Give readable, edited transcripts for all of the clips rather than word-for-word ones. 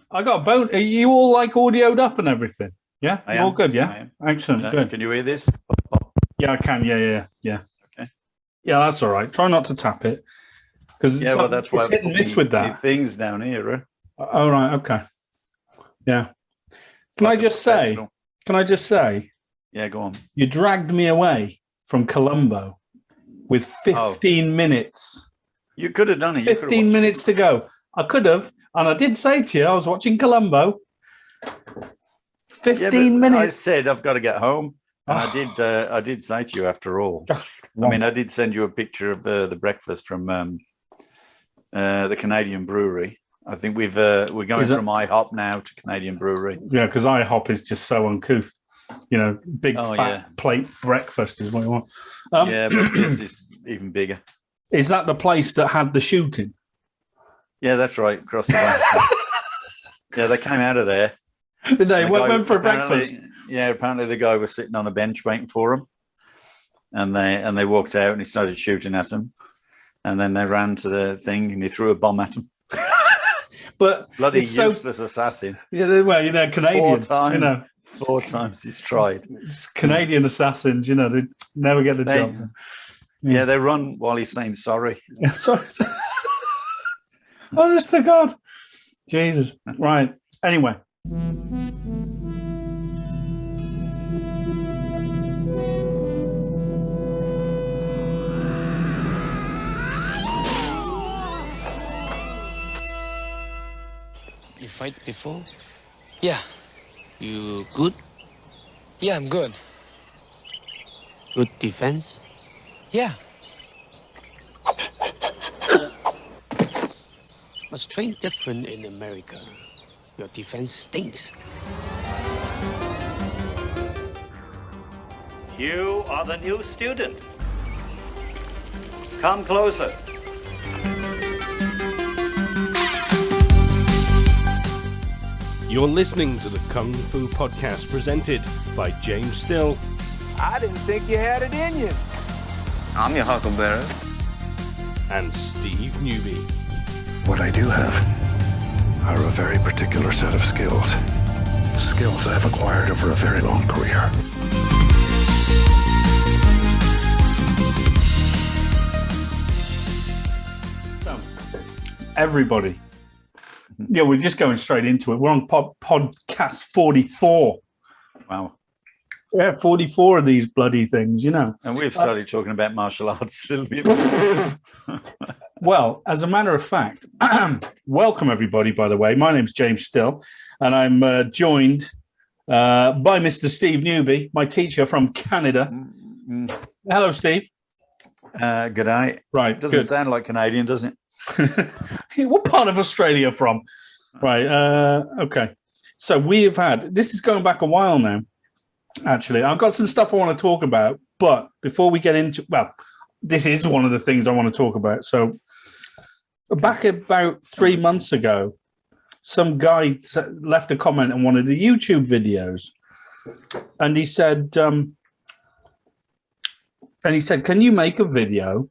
I got a bone. Are you all like audioed up and everything? Yeah, I you am. all good. I Yeah, am. excellent. Good. Can you hear this? Yeah, I can. Yeah. Okay. Yeah, that's all right. Try not to tap it because That's why it's hit and miss with me that. things down here. All right. Okay. Yeah. Can I just say? Yeah, go on. You dragged me away from Colombo with 15 minutes. You could have done it. 15 minutes to go. I could have, and I did say to you, I was watching Colombo. 15 minutes. I said I've got to get home, and I did say to you after all. I mean, I did send you a picture of the breakfast from the Canadian brewery. I think we're going from IHOP now to Canadian brewery. Yeah, because IHOP is just so uncouth. You know, big fat plate breakfast is what you want. But this is even bigger. Is that the place that had the shooting? Yeah, that's right. Across the way. Yeah, they came out of there. Did they? Went for breakfast? Yeah, apparently the guy was sitting on a bench waiting for him. And they walked out and he started shooting at them. And then they ran to the thing and he threw a bomb at them. But bloody useless assassin. Yeah, well, you know, Canadian. 4 times. You know. 4 times he's tried. Canadian assassins, you know, they never get the job. Yeah, they run while he's saying sorry. Sorry. Honest to God. Jesus. Right. Anyway. You fight before? Yeah. You good? Yeah, I'm good. Good defense? Yeah. But train different in America. Your defense stinks. You are the new student. Come closer. You're listening to the Kung Fu Podcast presented by James Still. I didn't think you had it in you. I'm your huckleberry. And Steve Newby. What I do have are a very particular set of skills. Skills I've acquired over a very long career. So, everybody. Yeah, we're just going straight into it. We're on podcast 44. Wow. Yeah, 44 of these bloody things, you know. And we've started talking about martial arts a little bit. Well, as a matter of fact, welcome everybody, by the way. My name's James Still, and I'm joined by Mr. Steve Newby, my teacher from Canada. Hello, Steve. Good day. Right. Doesn't sound like Canadian, doesn't it? What part of Australia from? Right. Okay. So we have had, this is going back a while now, actually. I've got some stuff I want to talk about, but before we get into, well, this is one of the things I want to talk about. So back about 3 months ago, some guy left a comment on one of the YouTube videos, and he said, can you make a video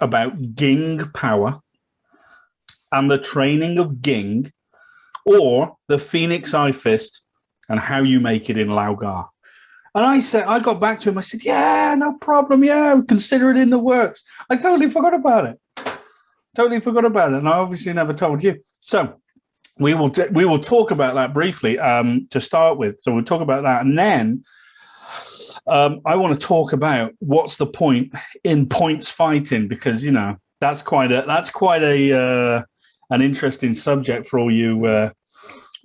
about Ging power and the training of Ging, or the Phoenix Eye Fist and how you make it in Laogar? And I got back to him. I said, yeah, no problem. Yeah, consider it in the works. I totally forgot about it. And I obviously never told you. So we will talk about that briefly to start with. So we'll talk about that. And then I want to talk about what's the point in points fighting, because, you know, that's quite an interesting subject for all you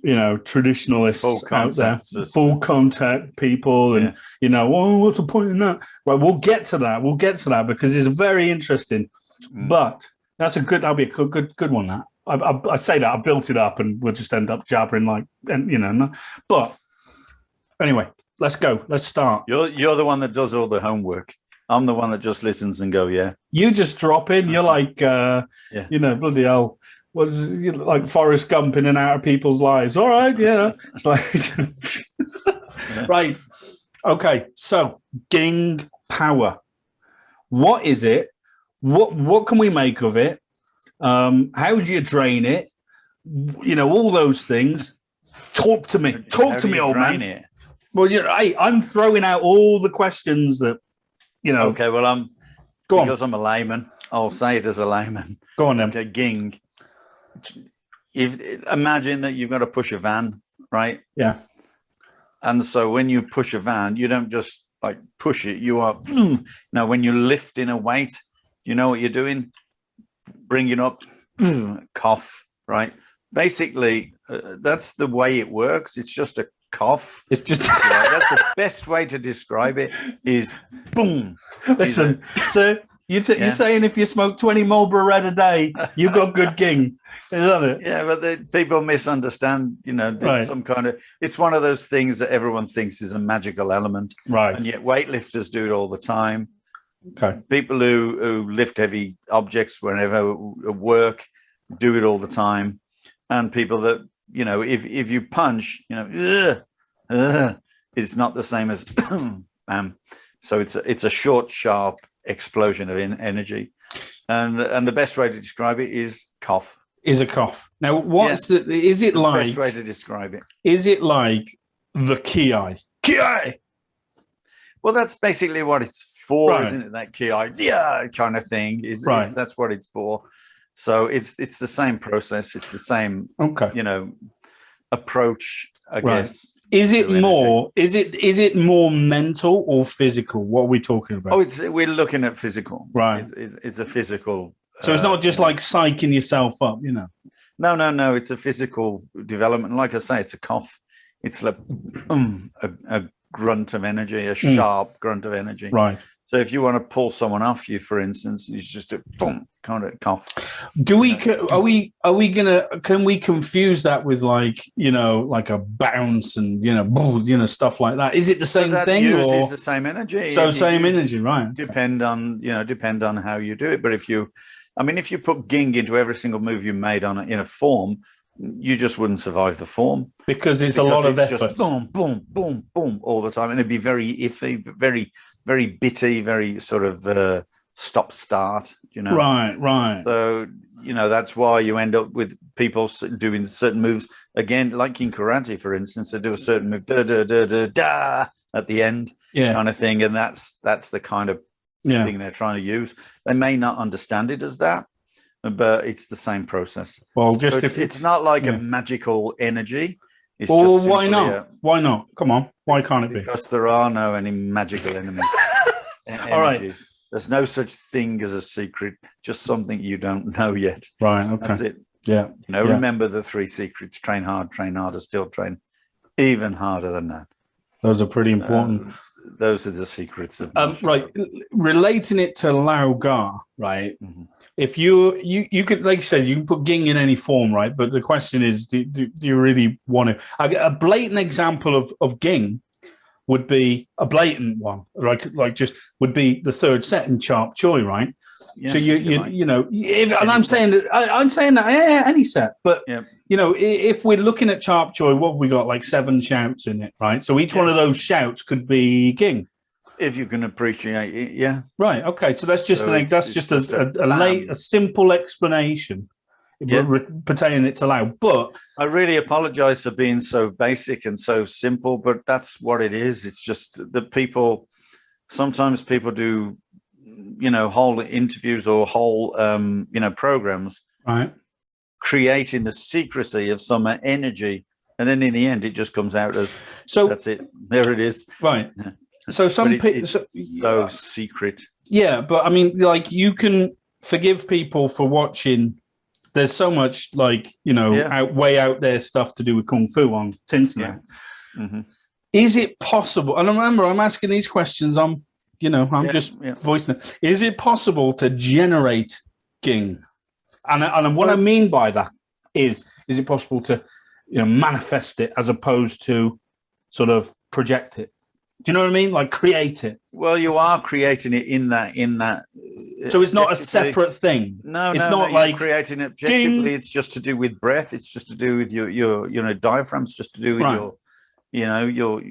you know, traditionalists out there, full contact people, and you know, well, what's the point in that? Right, we'll get to that because it's very interesting. But that'll be a good one. That I say that I built it up, and we'll just end up jabbering like, and you know. But anyway, let's go. Let's start. You're the one that does all the homework. I'm the one that just listens and go, yeah. You just drop in. You're like, you know, bloody hell. Was like Forrest Gump in and out of people's lives. All right, yeah. It's like right. Okay, so Ging power. What is it? What can we make of it? How do you drain it? all those things. Talk to me. Talk to me, old man. It? Well, I'm throwing out all the questions that, Okay, well, go on. Because I'm a layman, I'll say it as a layman. Go on, then. Okay, Ging. Imagine that you've got to push a van, right? Yeah. And so when you push a van, you don't just like push it. You are now when you're lifting a weight, you know what you're doing? Bring it up, cough, right? Basically, that's the way it works. It's just a cough. It's just that's the best way to describe it. Is boom. Listen, so you're saying if you smoke 20 Marlboro Red a day, you got good ging. Is that it? Yeah, but people misunderstand. Right. Some kind of. It's one of those things that everyone thinks is a magical element, right? And yet weightlifters do it all the time. Okay. People who lift heavy objects whenever work do it all the time. And people that, if you punch, it's not the same as bam. So it's a short, sharp explosion of energy. And the best way to describe it is cough. Is a cough. Now, is it it's like... the best way to describe it. Is it like the ki? Ki! Well, that's basically what it's for, right. Isn't it? That ki, yeah, kind of thing. Right. That's what it's for. So it's the same process. It's the same, approach, I guess. Is it more? Is it more mental or physical? What are we talking about? We're looking at physical. Right. It's a physical. So it's not just like psyching yourself up, No. It's a physical development. Like I say, it's a cough. It's like a grunt of energy, a sharp grunt of energy. Right. So if you want to pull someone off you, for instance, it's just a boom, kind of cough. Can we confuse that with like a bounce and stuff like that? Is it the same thing? Uses the same energy. So same energy, right? Depend on how you do it. But if you put Ging into every single move you made in a form, you just wouldn't survive the form because it's a lot of effort. Just boom, boom, boom, boom all the time, and it'd be very iffy, very, very bitty, very sort of stop-start. Right. So that's why you end up with people doing certain moves again, like in karate, for instance. They do a certain move, da da da da da, at the end, kind of thing, and that's the kind of thing they're trying to use. They may not understand it as that, but it's the same process. Well, it's not like a magical energy. It's just why not? Why not? Come on. Why can't it be? Because there are any magical enemies. All right. There's no such thing as a secret, just something you don't know yet. Right. Okay. That's it. Yeah. Remember the 3 secrets: train harder, still train even harder than that. Those are pretty important. Those are the secrets of right. Relating it to Lao Ga, right? Mm-hmm. If you could, like you said, you can put Ging in any form, right? But the question is, do you really want to? A blatant example of Ging would be a blatant one, like just would be the third set in Sharp Choi, right? Yeah, so I'm saying that any set, but if we're looking at Sharp Choi, what have we got? Like 7 shouts in it, right? So each one of those shouts could be Ging. If you can appreciate it, yeah. Right. Okay. So that's just a simple explanation pertaining it to Lao. But I really apologize for being so basic and so simple, but that's what it is. It's just that sometimes people do, whole interviews or whole, programs, right, creating the secrecy of some energy, and then in the end, it just comes out as that's it. There it is. Right. So some people so secret. Yeah, but I mean, like, you can forgive people for watching. There's so much way out there stuff to do with kung fu on Tints now. Yeah. Mm-hmm. Is it possible? And remember, I'm asking these questions. I'm just voicing it. Is it possible to generate Ging? And what I mean by that is it possible to manifest it as opposed to sort of project it? Do you know what I mean? Like create it. Well, you are creating it in that. So it's not a separate thing. No, it's not like creating it objectively. Ging. It's just to do with breath. It's just to do with your diaphragm. It's just to do with your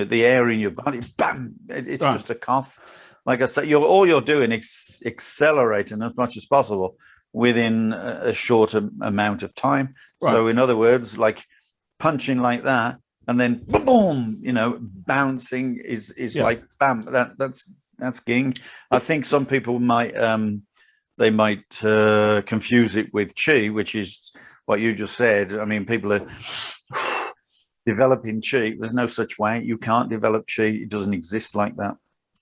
the air in your body. Bam! It's just a cough. Like I said, all you're doing is accelerating as much as possible within a shorter amount of time. Right. So in other words, like punching like that and then boom, bouncing is like bam. That's Ging. I think some people might confuse it with Chi, which is what you just said. I mean, people are developing Chi. There's no such way. You can't develop Chi. It doesn't exist like that.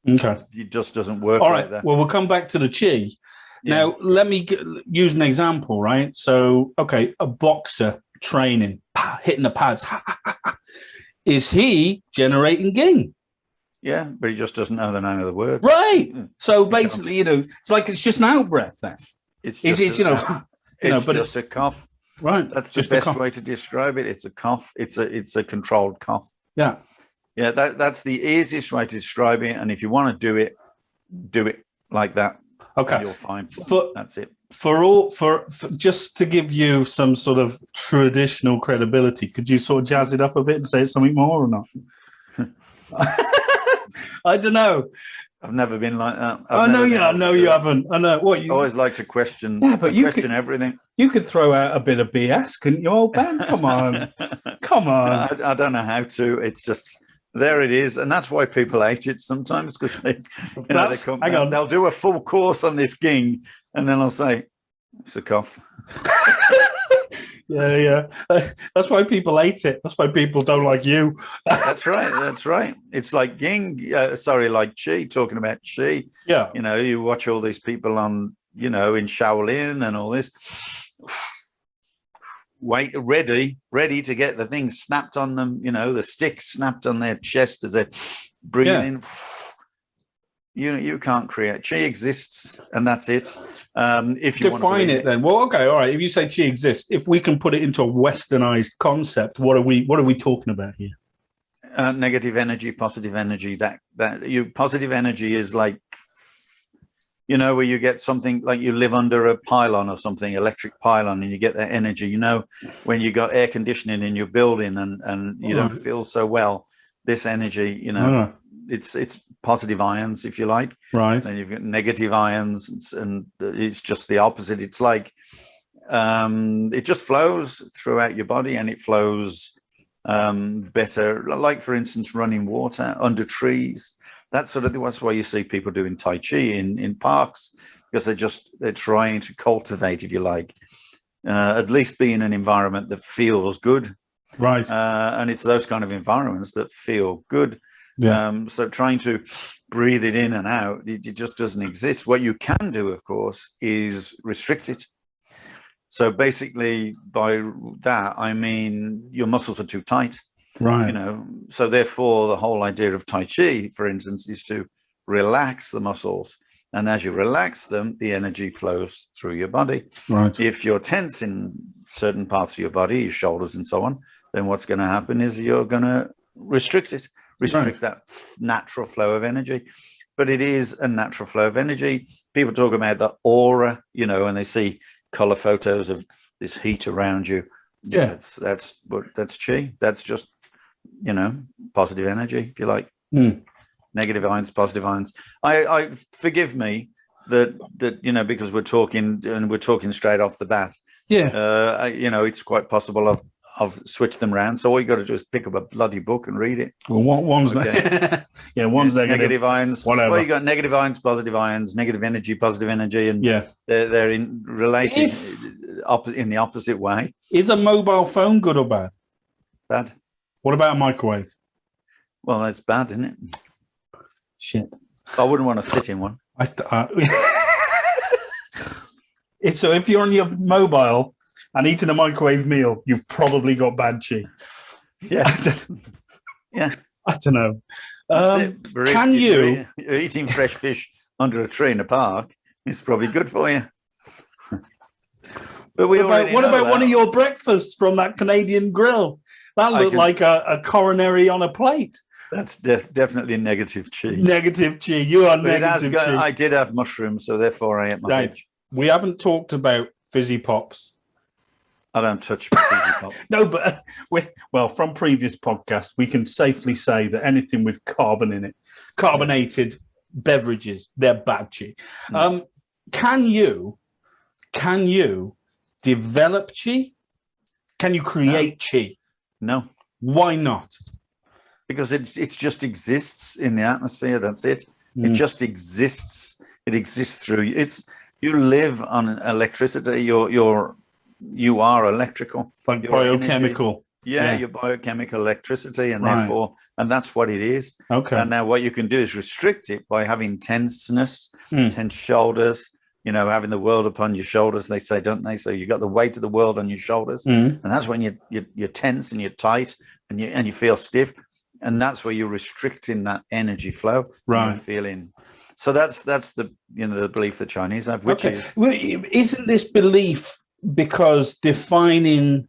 Okay. It just doesn't work All like right. that. Well, we'll come back to the Chi. Yeah. Now, let me use an example, right? So, okay, a boxer training, hitting the pads. Is he generating Ging? Yeah, but he just doesn't know the name of the word. Right. So basically, it's just an out breath then. It's just it's just a cough. Right. That's the best way to describe it. It's a cough. It's a controlled cough. Yeah. Yeah, that's the easiest way to describe it. And if you want to do it like that. Okay. You'll find that's it. For just to give you some sort of traditional credibility, could you sort of jazz it up a bit and say something more or not? I don't know. I've never been like that. I know you haven't. I know what you always like to question. Yeah, but you question everything. You could throw out a bit of BS, couldn't you, old Ben? Come on, come on. I don't know how to. It's just there. It is, and that's why people hate it sometimes because they'll do a full course on this Ging, and then I'll say it's a cough. Yeah. That's why people hate it. That's why people don't like you. That's right. It's like Ging, like Chi, talking about Chi. Yeah. You watch all these people on, in Shaolin and all this. Ready to get the things snapped on them, the sticks snapped on their chest as they're breathing. Yeah. You can't create. Chi exists, and that's it. If you define it, then. Well, okay, all right. If you say Chi exists, if we can put it into a westernized concept, what are we talking about here? Negative energy, positive energy. Positive energy is like, where you get something like you live under a pylon or something, electric pylon, and you get that energy. When you got air conditioning in your building and you don't feel so well, this energy, it's positive ions, if you like. Right. Then you've got negative ions, and it's just the opposite. It's like it just flows throughout your body, and it flows better. Like, for instance, running water under trees. That's why you see people doing Tai Chi in parks, because they're trying to cultivate, if you like, at least be in an environment that feels good. Right. And it's those kind of environments that feel good. Yeah. So trying to breathe it in and out, it just doesn't exist. What you can do, of course, is restrict it. So basically, by that, I mean your muscles are too tight. Right. So therefore, the whole idea of Tai Chi, for instance, is to relax the muscles. And as you relax them, the energy flows through your body. Right. If you're tense in certain parts of your body, your shoulders and so on, then what's going to happen is you're going to restrict that natural flow of energy. But it is a natural flow of energy. People talk about the aura, and they see color photos of this heat around you. Yeah. That's Chi. That's just, positive energy, if you like. Negative ions, positive ions. I forgive me that because we're talking straight off the bat. Yeah. It's quite possible I've switched them around. So all you got to do is pick up a bloody book and read it. Well, one's one's negative ions. Whatever. Well, you got negative ions, negative energy, positive energy, and they're related in the opposite way. Is a mobile phone good or bad? Bad. What about a microwave? Well, that's bad, isn't it? Shit. I wouldn't want to sit in one. So if you're on your mobile and eating a microwave meal, you've probably got bad Chi. Yeah. I don't know. Can you're eating fresh fish under a tree in a park? It's probably good for you. But what about one of your breakfasts from that Canadian grill? That looked like a coronary on a plate. That's definitely negative Chi. Negative Chi. You are negative Chi. I did have mushrooms, so therefore I ate my veg. We haven't talked about fizzy pops. I don't touch fizzy pop. No, but from previous podcasts, we can safely say that anything with carbon in it, carbonated beverages, they're bad Chi. Can can you develop chi? Can you create chi? No. Why not? Because it just exists in the atmosphere. That's it. It just exists. It exists through you. You live on electricity. You are electrical. Like Your biochemical. Energy, your biochemical electricity, and therefore, and that's what it is. Okay. And now what you can do is restrict it by having tenseness, tense shoulders, having the world upon your shoulders, they say, don't they? So you got the weight of the world on your shoulders. And that's when you're tense and you're tight and you feel stiff. And that's where you're restricting that energy flow. Right. You're feeling. So that's the the belief the Chinese have, which is. Well, isn't this belief because defining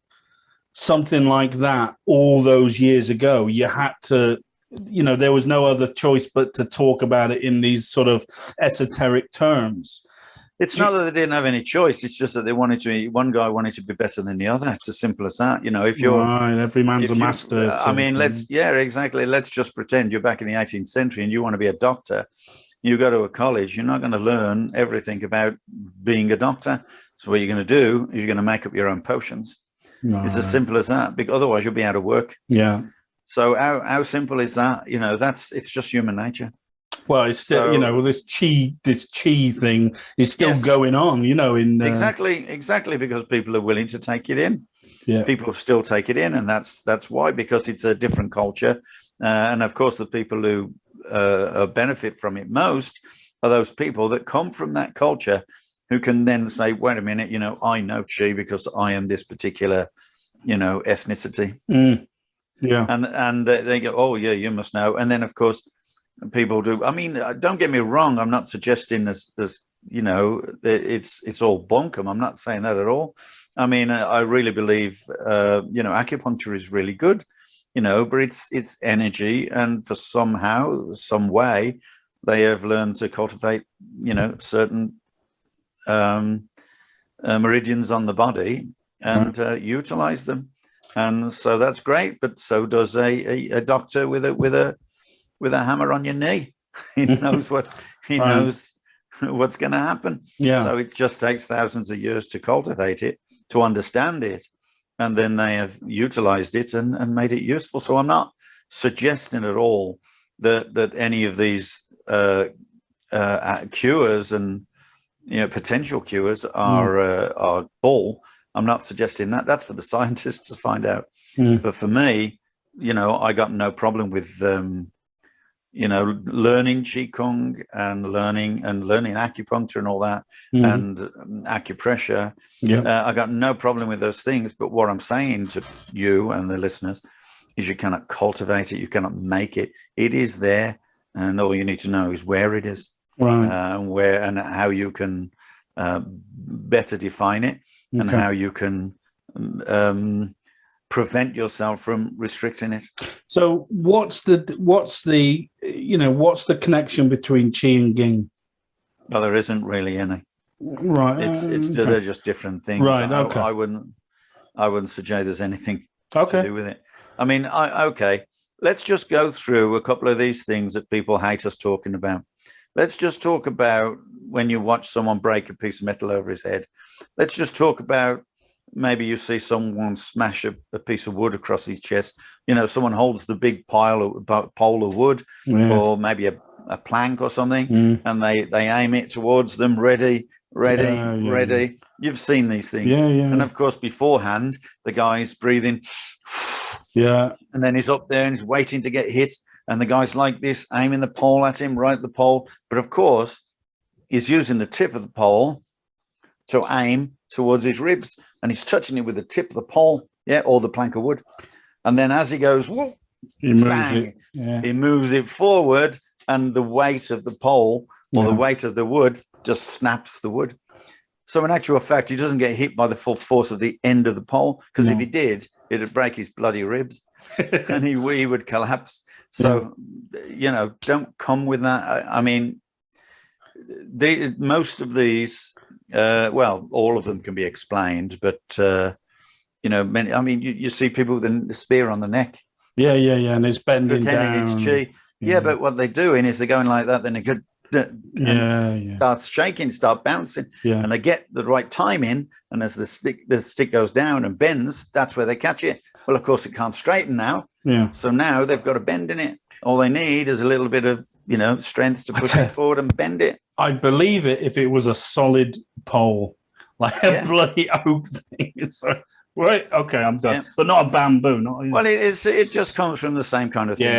something like that all those years ago, you had to, there was no other choice but to talk about it in these sort of esoteric terms? It's not that they didn't have any choice. It's just that they wanted to. One guy wanted to be better than the other. It's as simple as that. If you're right, every man's a master. I mean, exactly. Let's just pretend you're back in the 18th century and you want to be a doctor. You go to a college. You're not going to learn everything about being a doctor. So what you're going to do is you're going to make up your own potions. No. It's as simple as that. Because otherwise, you'll be out of work. Yeah. So how simple is that? It's just human nature. Well, it's still, this chi thing is still going on, exactly because people are willing to take it in. Yeah, people still take it in, and that's why, because it's a different culture, and of course the people who benefit from it most are those people that come from that culture, who can then say, "Wait a minute, I know chi because I am this particular, ethnicity." Yeah, and they go, "Oh yeah, you must know," and then of course. People do. I mean, don't get me wrong. I'm not suggesting this. It's all bunkum. I'm not saying that at all. I mean, I really believe, acupuncture is really good, but it's energy, and for some way, they have learned to cultivate, certain meridians on the body and utilize them, and so that's great. But so does a doctor with a hammer on your knee. He knows knows what's going to happen. Yeah. So it just takes thousands of years to cultivate it, to understand it, and then they have utilized it and made it useful. So I'm not suggesting at all that any of these cures and potential cures are bull. I'm not suggesting that. That's for the scientists to find out. But for me, I got no problem with learning Qigong and learning acupuncture and all that, and acupressure. Yeah. I got no problem with those things. But what I'm saying to you and the listeners is you cannot cultivate it. You cannot make it. It is there. And all you need to know is where it is, where and how you can better define it, and how you can prevent yourself from restricting it. So what's the connection between Qi and Ging? Well, there isn't really any. Right. They're just different things. Right. Okay. I wouldn't suggest there's anything to do with it. I mean, let's just go through a couple of these things that people hate us talking about. Let's just talk about when you watch someone break a piece of metal over his head. Let's just talk about maybe you see someone smash a piece of wood across his chest. Someone holds the big pole of wood, or maybe a plank or something, and they aim it towards them, ready. You've seen these things. And of course, beforehand, the guy's breathing. Yeah. And then he's up there and he's waiting to get hit. And the guy's like this, aiming the pole at him, right at the pole. But of course, he's using the tip of the pole to aim towards his ribs, and he's touching it with the tip of the pole, or the plank of wood. And then as he goes, whoop, he moves it. Yeah. He moves it forward, and the weight of the pole or the weight of the wood just snaps the wood. So in actual fact, he doesn't get hit by the full force of the end of the pole, because if he did, it'd break his bloody ribs and he would collapse. So, don't come with that. I mean, most of these, all of them can be explained, but, many, I mean, you see people with the spear on the neck. Yeah. And it's bending pretending down. It's chi. Yeah, but what they're doing is they're going like that, then they could starts shaking, start bouncing, and they get the right time in. And as the stick goes down and bends, that's where they catch it. Well, of course, it can't straighten now. Yeah. So now they've got a bend in it. All they need is a little bit of, strength to push it forward and bend it. I'd believe it if it was a solid pole, like a bloody oak thing. So, right, okay, I'm done. But not a bamboo. Well, it just comes from the same kind of thing.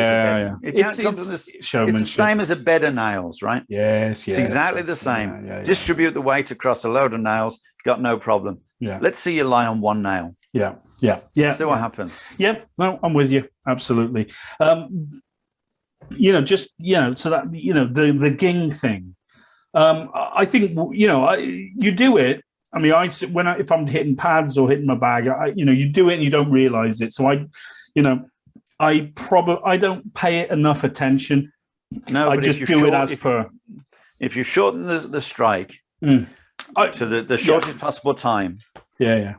It's the same as a bed of nails, right? Yes. It's exactly the same. Distribute the weight across a load of nails, got no problem. Yeah. Let's see you lie on one nail. Yeah. See what happens. Yeah, no, I'm with you. Absolutely. So that, the ging thing. I think, you do it. I mean, if I'm hitting pads or hitting my bag, you do it and you don't realize it. So I don't pay it enough attention. No, I just do it as per. If you shorten the strike to the shortest possible time. Yeah.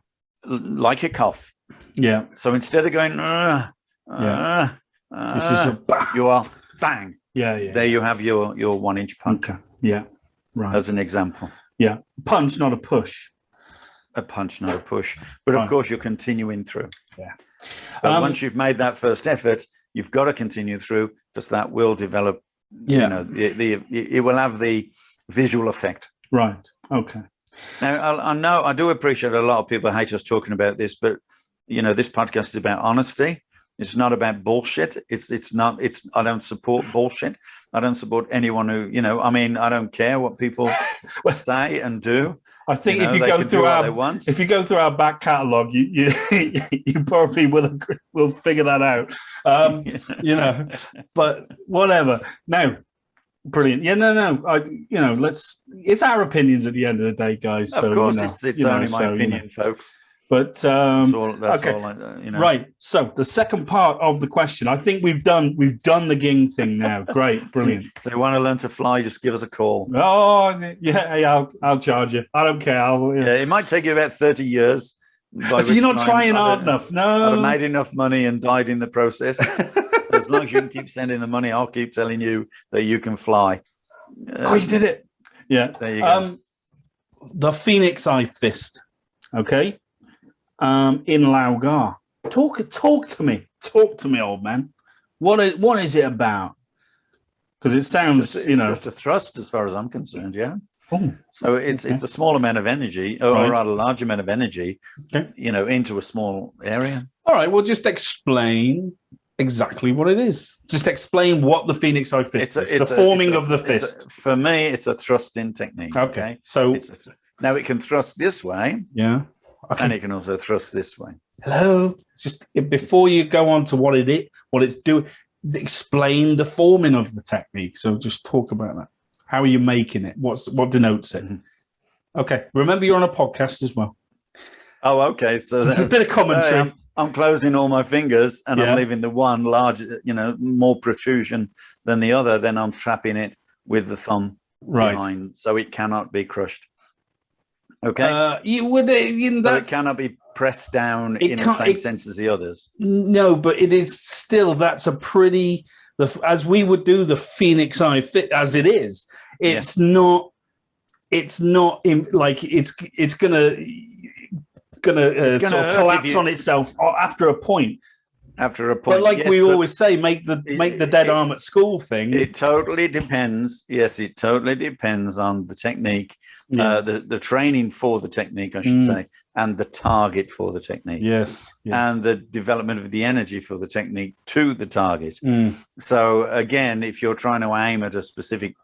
Like a cough. Yeah. So instead of going, you are bang. Yeah. There you have your 1 inch punch. Okay. Yeah. Right. As an example. Yeah. Punch, not a push. A punch, not a push. But of course, you're continuing through. Yeah. But once you've made that first effort, you've got to continue through because that will develop. It will have the visual effect. Right. Okay. Now, I know I do appreciate a lot of people hate us talking about this, but this podcast is about honesty. It's not about bullshit. I don't support bullshit. I don't support anyone who, I don't care what people say and do. I think if you go through our back catalogue, you probably will figure that out. But whatever. No. Brilliant. Yeah, no. It's our opinions at the end of the day, guys. Of course, it's only my opinion, folks. But that's all right. So the second part of the question, I think we've done the ging thing now. Great, brilliant. If they want to learn to fly, just give us a call. Oh yeah, I'll charge you. I don't care. It might take you about 30 years. So you're not trying hard enough. No, I've made enough money and died in the process. As long as you can keep sending the money, I'll keep telling you that you can fly. You did it. Yeah. There you go. The Phoenix Eye Fist. Okay. In Laugar. Talk to me. Talk to me, old man. What is it about? Because it sounds, it's just a thrust as far as I'm concerned, yeah. Oh, so it's a small amount of energy, or rather a large amount of energy, into a small area. All right, well, just explain exactly what it is. Just explain what the Phoenix Eye Fist is. The forming of the fist. For me, it's a thrusting technique. Okay. So now it can thrust this way. Yeah. Okay. And it can also thrust this way. Hello. Just before you go on to what it's doing, explain the forming of the technique. So just talk about that. How are you making it? What denotes it? Mm-hmm. Okay. Remember, you're on a podcast as well. Oh, okay. So there's a bit of commentary. I'm closing all my fingers and I'm leaving the one large, more protrusion than the other. Then I'm trapping it with the thumb behind, so it cannot be crushed. Okay. So it cannot be pressed down in the same sense as the others. No, but it is still. That's a pretty. As we would do the Phoenix Eye Fit as it is. It's not. It's not like it's gonna sort of collapse on itself after a point. After a point, but we always say, make the dead arm at school thing. It totally depends. Yes, it totally depends on the technique, the training for the technique, I should say, and the target for the technique. Yes, and the development of the energy for the technique to the target. So again, if you're trying to aim at a specific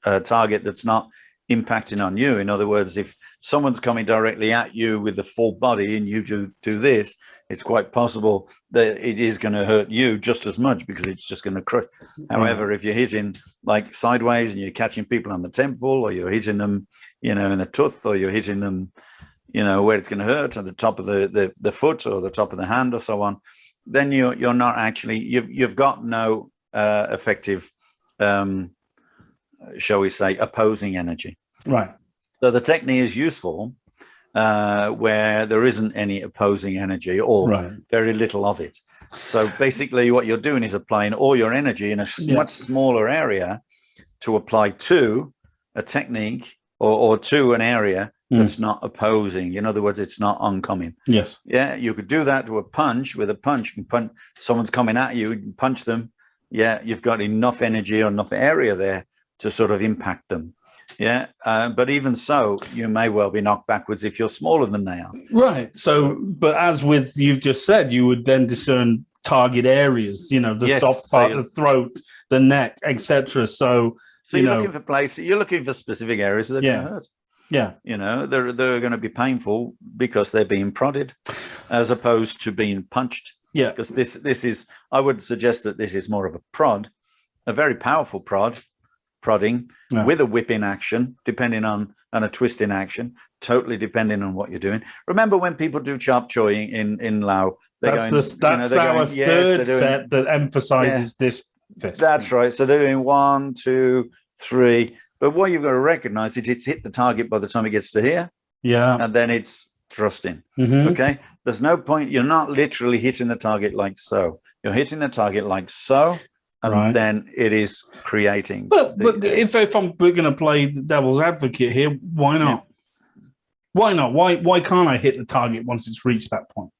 target that's not impacting on you, in other words, if someone's coming directly at you with the full body and you do this, it's quite possible that it is going to hurt you just as much because it's just going to crush. However, if you're hitting like sideways and you're catching people on the temple, or you're hitting them, in the tooth, or you're hitting them, where it's going to hurt, at the top of the foot or the top of the hand or so on, then you're not actually, you've got no effective, shall we say, opposing energy. Right. So the technique is useful where there isn't any opposing energy or very little of it. So basically what you're doing is applying all your energy in a much smaller area to apply to a technique or to an area that's not opposing. In other words, it's not oncoming. Yes. Yeah, you could do that to a punch. With a punch, you can punch. Someone's coming at you, you can punch them. Yeah, you've got enough energy or enough area there to sort of impact them. Yeah, but even so, you may well be knocked backwards if you're smaller than they are. Right. So, but as with you've just said, you would then discern target areas, the soft part, the throat, the neck, etc. So you're looking for places, you're looking for specific areas that are going to hurt. Yeah. They're going to be painful because they're being prodded as opposed to being punched. Yeah. Because this is, I would suggest that this is more of a prod, a very powerful prodding with a whipping action, depending on, and a twist in action, totally depending on what you're doing. Remember when people do chop choy in Lao, that's our third set that emphasizes this fist. That's right. So they're doing 1, 2, 3. But what you've got to recognize is it's hit the target by the time it gets to here. Yeah. And then it's thrusting. Okay. There's no point. You're not literally hitting the target like so. You're hitting the target like so. And then it is creating. But if we're going to play the devil's advocate here, why not? Yeah. Why not? Why can't I hit the target once it's reached that point?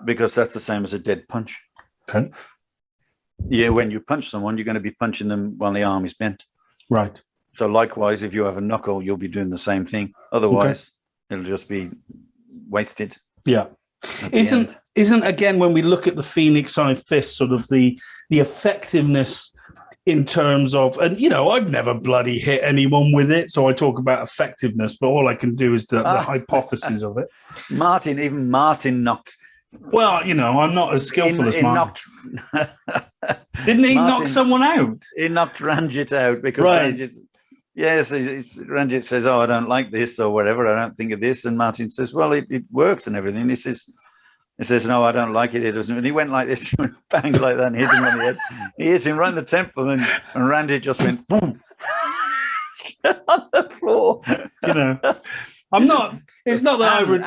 Because that's the same as a dead punch. Okay. Yeah, when you punch someone, you're going to be punching them while the arm is bent. Right. So likewise, if you have a knuckle, you'll be doing the same thing. Otherwise, it'll just be wasted. Yeah. Isn't again, when we look at the Phoenix Eye Fist, sort of the effectiveness in terms of, and I've never bloody hit anyone with it, so I talk about effectiveness, but all I can do is the hypothesis of it. Even Martin knocked. Well, I'm not as skillful as Martin. Didn't he knock someone out? He knocked Ranjit out because Ranjit. Yes, Ranjit says, "Oh, I don't like this or whatever. I don't think of this." And Martin says, "Well, it works and everything." He says, "No, I don't like it. It doesn't." And he went like this, he went bang like that, and hit him on the head. He hit him right in the temple, and Ranjit just went boom on the floor. I'm not. It's not that I would.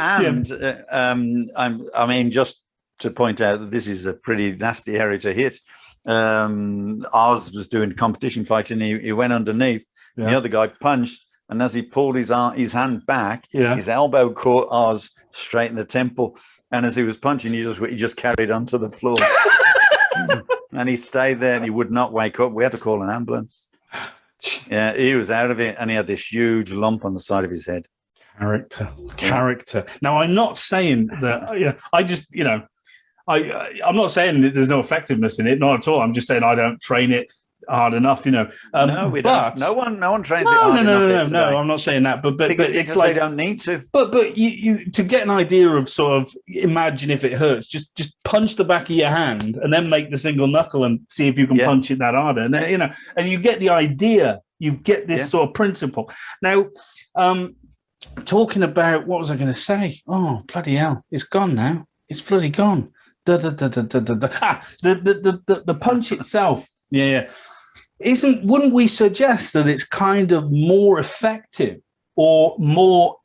I mean, just to point out that this is a pretty nasty area to hit. Oz was doing competition fighting. He went underneath. Yeah. The other guy punched, and as he pulled his hand back, his elbow caught Oz straight in the temple. And as he was punching, he just carried onto the floor, and he stayed there, and he would not wake up. We had to call an ambulance. Yeah, he was out of it, and he had this huge lump on the side of his head. Character. Now, I'm not saying that. I'm not saying that there's no effectiveness in it. Not at all. I'm just saying I don't train it hard enough. No, we don't. No one trains it hard enough. No. I'm not saying that. But it's like they don't need to. But you to get an idea of sort of imagine if it hurts, just punch the back of your hand and then make the single knuckle and see if you can punch it that harder. And and you get the idea. You get this sort of principle. Now, talking about what was I going to say? Oh, bloody hell! It's gone now. It's bloody gone. The punch itself. Yeah. Wouldn't we suggest that it's kind of more effective or more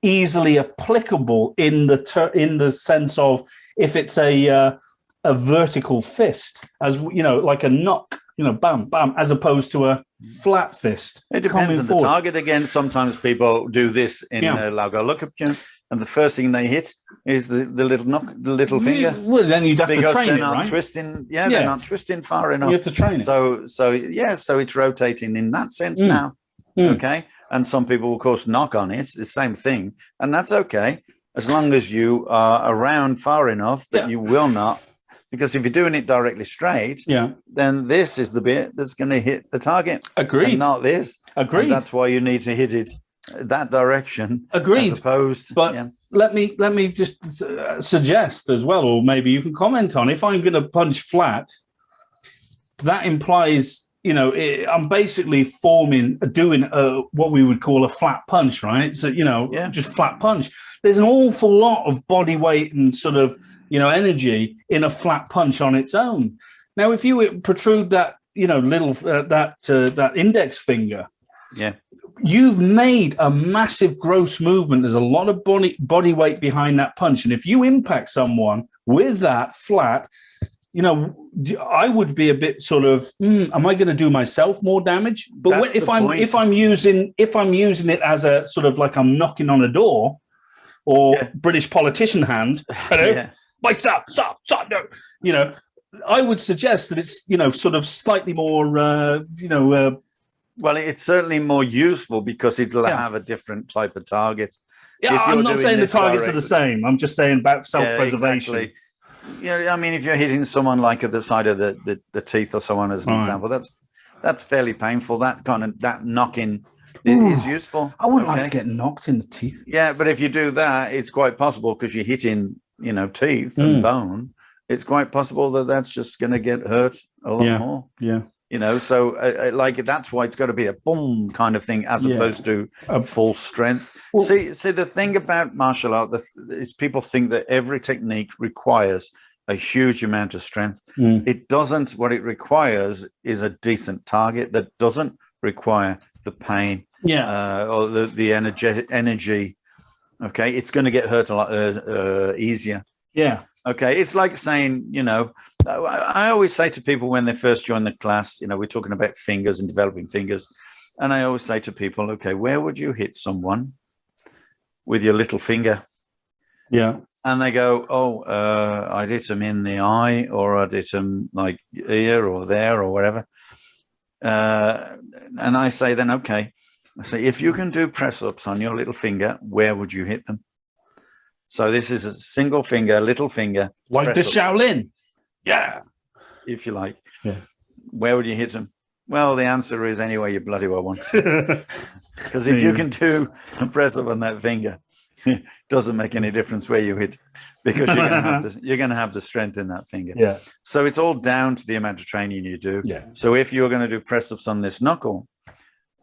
easily applicable in the sense of if it's a vertical fist, as like a knock, bam, bam, as opposed to a flat fist? It depends on the target. Again, sometimes people do this in Lauga Lukapjun, and the first thing they hit is the little finger. Well, then you'd have to train it, right? Twisting, they're not twisting far enough. You have to train it. So it's rotating in that sense now. Okay, and some people, of course, knock on it. It's the same thing, and that's okay as long as you are around far enough that you will not. Because if you're doing it directly straight, then this is the bit that's going to hit the target. Agreed. And not this. Agreed. And that's why you need to hit it that direction. Agreed. As opposed, but let me just suggest as well, or maybe you can comment on, if I'm going to punch flat, that implies, I'm basically doing what we would call a flat punch, right? So, just flat punch. There's an awful lot of body weight and sort of, energy in a flat punch on its own. Now, if you protrude that, that index finger, you've made a massive gross movement. There's a lot of body weight behind that punch. And if you impact someone with that flat, I would be a bit sort of, am I going to do myself more damage? But if I'm using it as a sort of like I'm knocking on a door, or British politician hand, wait, stop, no, I would suggest that it's sort of slightly more, well, it's certainly more useful because it'll have a different type of target. Yeah, I'm not saying the targets are the same. I'm just saying about self-preservation. Yeah, exactly. I mean, if you're hitting someone like at the side of the teeth or someone as an example, that's fairly painful. That knocking is useful. I wouldn't like to get knocked in the teeth. Yeah, but if you do that, it's quite possible because you're hitting, teeth and bone. It's quite possible that that's just going to get hurt a lot more. Yeah. So that's why it's got to be a boom kind of thing as opposed to full strength. Well, see, the thing about martial art is people think that every technique requires a huge amount of strength. It doesn't. What it requires is a decent target that doesn't require the pain or the energy. Okay, it's going to get hurt a lot easier. Yeah. Okay, it's like saying, I always say to people when they first join the class, we're talking about fingers and developing fingers. And I always say to people, okay, where would you hit someone with your little finger? Yeah. And they go, I'd hit them in the eye, or I'd hit them like here or there or wherever. And I say then, okay, I say, if you can do press-ups on your little finger, where would you hit them? So this is a single finger, little finger. Like the Shaolin. Yeah. If you like. Yeah. Where would you hit them? Well, the answer is anywhere you bloody well want to. Because if you can do a press up on that finger, it doesn't make any difference where you hit, because you're going to have the strength in that finger. Yeah. So it's all down to the amount of training you do. Yeah. So if you're going to do press ups on this knuckle,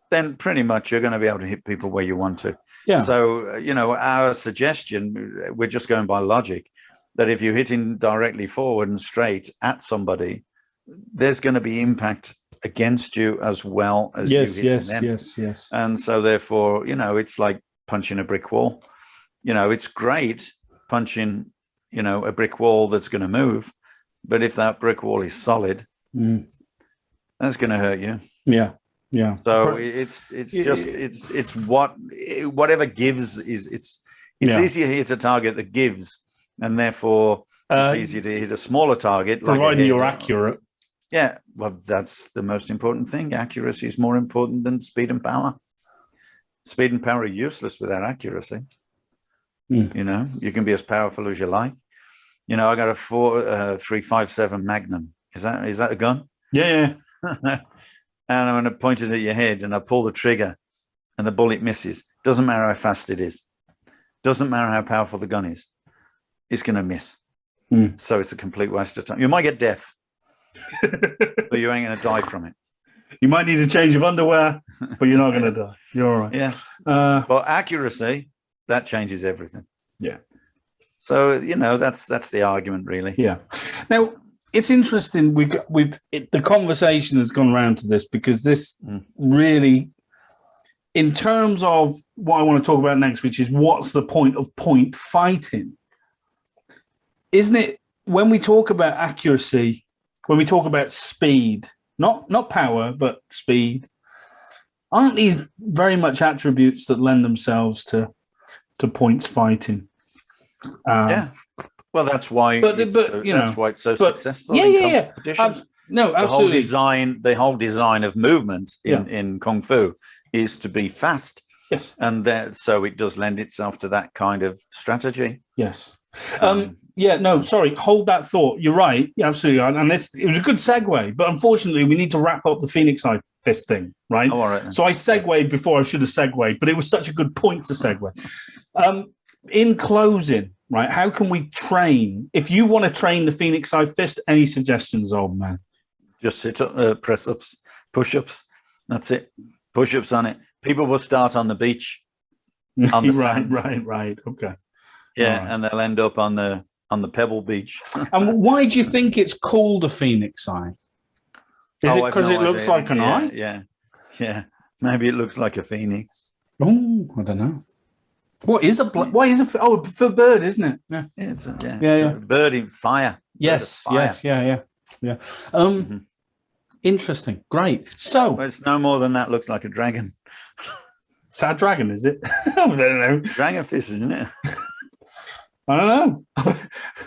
then pretty much you're going to be able to hit people where you want to. Yeah. So, our suggestion, we're just going by logic, that if you're hitting directly forward and straight at somebody, there's going to be impact against you as well as you hitting them. Yes. And so therefore, it's like punching a brick wall. It's great punching, a brick wall that's going to move. But if that brick wall is solid, that's going to hurt you. Yeah. Yeah. So it's whatever gives it's easier to hit a target that gives, and therefore it's easier to hit a smaller target. Providing you're accurate. Yeah. Well, that's the most important thing. Accuracy is more important than speed and power. Speed and power are useless without accuracy. You can be as powerful as you like. I got a 3.57 Magnum. Is that a gun? Yeah. And I'm going to point it at your head, and I pull the trigger, and the bullet misses. Doesn't matter how fast it is. Doesn't matter how powerful the gun is. It's going to miss. So it's a complete waste of time. You might get deaf, but you ain't going to die from it. You might need a change of underwear, but you're not going to die. You're all right. Yeah. But accuracy, that changes everything. Yeah. So, that's the argument, really. Yeah. Now, it's interesting. The conversation has gone around to this, because this really, in terms of what I want to talk about next, which is what's the point of point fighting, isn't it? When we talk about accuracy, when we talk about speed, not power, but speed, aren't these very much attributes that lend themselves to points fighting? Yeah. Well, that's why that's why it's so successful in competition. No, absolutely. The whole design of movement in Kung Fu is to be fast. Yes. And so it does lend itself to that kind of strategy. Yes. Sorry, hold that thought. You're right. Yeah, absolutely. And it was a good segue, but unfortunately we need to wrap up the Phoenix Eye Fist thing, right? Oh, all right. So I segued before I should have segued, but it was such a good point to segue. In closing, right, how can we train? If you want to train the Phoenix Eye Fist, any suggestions, old man? Just sit up, press-ups, push-ups. That's it. Push-ups on it. People will start on the beach. On the sand. Right. Okay. Yeah, right. And they'll end up on the Pebble Beach. And why do you think it's called a Phoenix Eye? Is it because it looks like an eye? Yeah. Maybe it looks like a phoenix. Oh, I don't know. What is a for bird, isn't it? Yeah, it's a yeah. bird in fire. Yes, fire. yeah. Interesting, great. So Well, it's no more than that. Looks like a dragon. sad dragon, is it? I don't know. Dragonfish, isn't it? I don't know.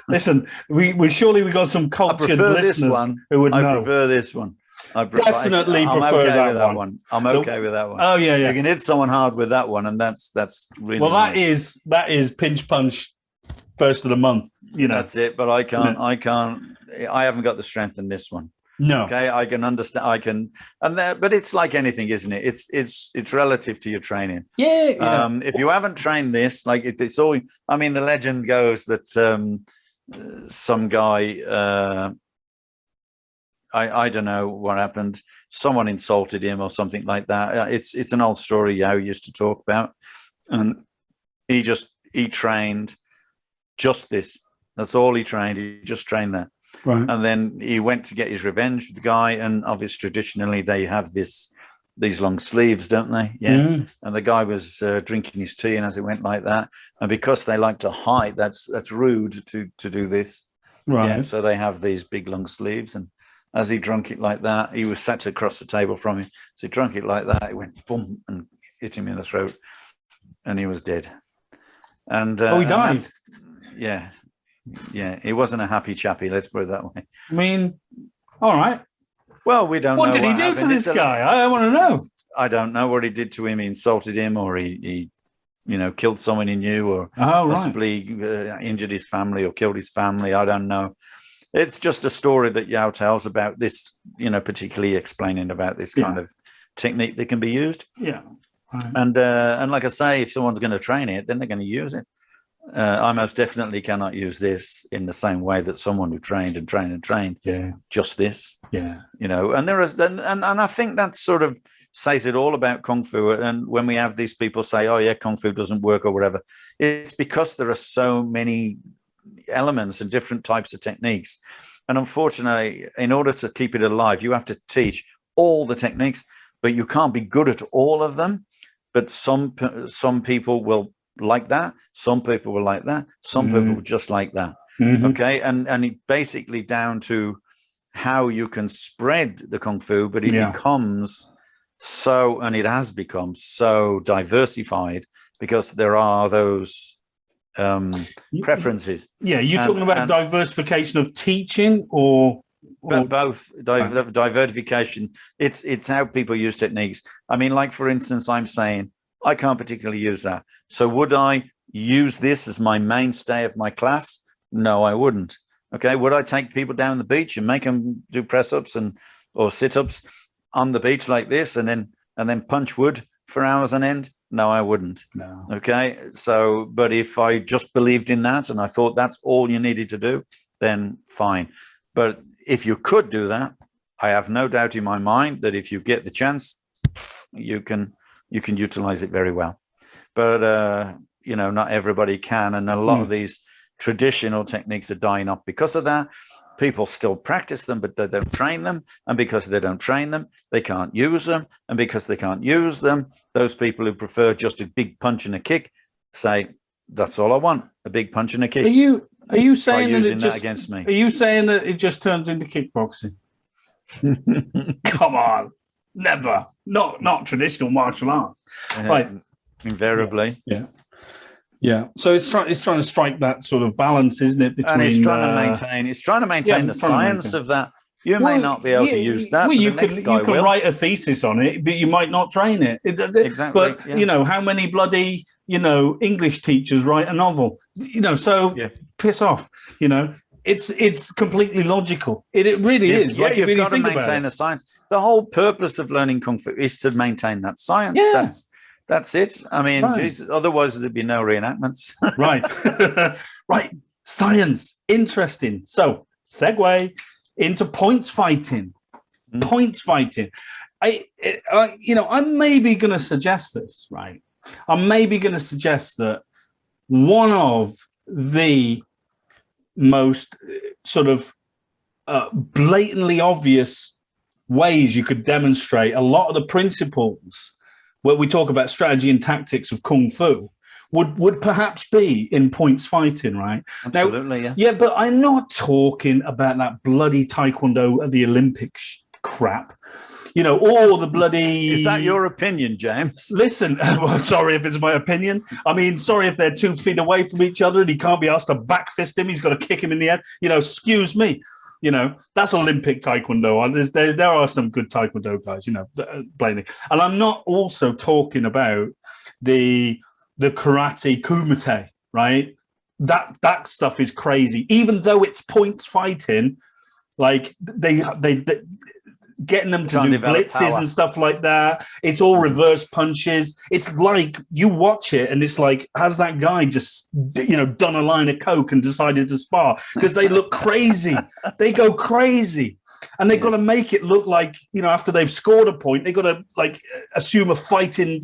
Listen, we got some cultured listeners who would know. I prefer this one. Definitely prefer that one. I'm okay with that one. Oh yeah. You can hit someone hard with that one, and that's really well. Nice. That is pinch punch first of the month. You know, that's it. But I haven't got the strength in this one. No. Okay, I can understand. But it's like anything, isn't it? It's relative to your training. Yeah. If you haven't trained this, like it's all. I mean, the legend goes that some guy. I don't know what happened. Someone insulted him or something like that. It's an old story Yao used to talk about, and he trained just this. That's all he trained. He just trained that. Right. And then he went to get his revenge with the guy, and obviously traditionally they have these long sleeves, don't they? Yeah. Mm. And the guy was drinking his tea, and as it went like that, and because they like to hide, that's rude to do this. Right. Yeah, so they have these big long sleeves, and as he drank it like that, he was sat across the table from him. So he drank it like that, it went boom and hit him in the throat, and he was dead. And he died. Yeah. He wasn't a happy chappy, let's put it that way. I mean, all right. Well, we don't know. What did he do to this guy? I want to know. I don't know what he did to him. He insulted him, or he killed someone he knew, or possibly injured his family or killed his family. I don't know. It's just a story that Yao tells about this, particularly explaining about this kind of technique that can be used. Yeah. Right. And like I say, if someone's going to train it, then they're going to use it. I most definitely cannot use this in the same way that someone who trained just this. Yeah. And there is, and I think that sort of says it all about Kung Fu. And when we have these people say, oh yeah, Kung Fu doesn't work or whatever, it's because there are so many elements and different types of techniques. And unfortunately, in order to keep it alive, you have to teach all the techniques, but you can't be good at all of them. But some people will like that, some people will like that, some people will just like that. Okay, and it basically down to how you can spread the Kung Fu, but it becomes so, and it has become so diversified because there are those preferences. Yeah, you're talking about diversification of teaching or both diversification. It's how people use techniques. I mean, like for instance, I'm saying I can't particularly use that. So would I use this as my mainstay of my class? No, I wouldn't. Okay, would I take people down the beach and make them do press-ups or sit-ups on the beach like this, and then punch wood for hours on end? No, I wouldn't. No. Okay, so but if I just believed in that and I thought that's all you needed to do, then fine. But if you could do that, I have no doubt in my mind that if you get the chance, you can utilize it very well. But not everybody can, and a lot of these traditional techniques are dying off because of that. People still practice them, but they don't train them. And because they don't train them, they can't use them. And because they can't use them, those people who prefer just a big punch and a kick say, that's all I want, a big punch and a kick. Are you saying that against me? Are you saying that it just turns into kickboxing? Come on. Never. Not traditional martial arts. Right. Invariably. Yeah. So it's trying to strike that sort of balance, isn't it? Between, and it's trying to maintain the science of that. You may not be able to use that. Well, you can write a thesis on it, but you might not train it. Exactly. But how many bloody English teachers write a novel? So piss off. It's completely logical. It really is. Yeah, you've got to maintain the science. The whole purpose of learning Kung Fu is to maintain that science. Yeah. That's it. I mean, Jesus, otherwise there'd be no reenactments. Right. Right. Science. Interesting. So, segue into points fighting. Points fighting. I'm maybe going to suggest this, right? I'm maybe going to suggest that one of the most sort of blatantly obvious ways you could demonstrate a lot of the principles where we talk about strategy and tactics of Kung Fu would perhaps be in points fighting, right? Absolutely, now, yeah. But I'm not talking about that bloody taekwondo at the Olympics crap. All the bloody... Is that your opinion, James? Listen, well, sorry if it's my opinion. I mean, sorry if they're 2 feet away from each other and he can't be asked to back fist him. He's got to kick him in the head. Excuse me. That's Olympic taekwondo. There are some good taekwondo guys, blaming. And I'm not also talking about the karate kumite, right? That stuff is crazy. Even though it's points fighting, like they getting them to do blitzes and stuff like that. It's all reverse punches. It's like you watch it and it's like, has that guy just, done a line of coke and decided to spar? Because they look crazy. They go crazy. And they've got to make it look like, after they've scored a point, they've got to like assume a fighting,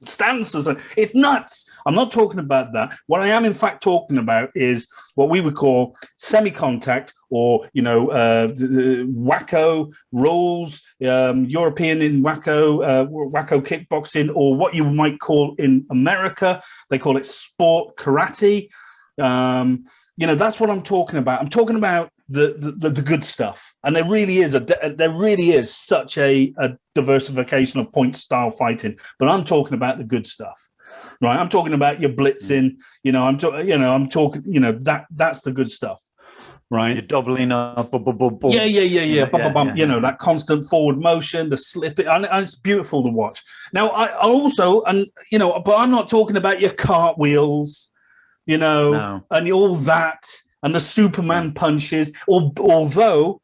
stances. It's nuts. I'm not talking about that. What I am in fact talking about is what we would call semi-contact or wacko rules, European in wacko kickboxing, or what you might call in America, they call it sport karate. That's what I'm talking about. I'm talking about the good stuff, and there really is such a diversification of point style fighting. But I'm talking about the good stuff, right? I'm talking about your blitzing. I'm talking. That's the good stuff, right? You're doubling up. Yeah. That constant forward motion, the slip it, and it's beautiful to watch. Now, I also, but I'm not talking about your cartwheels, no. And all that. And the Superman punches, although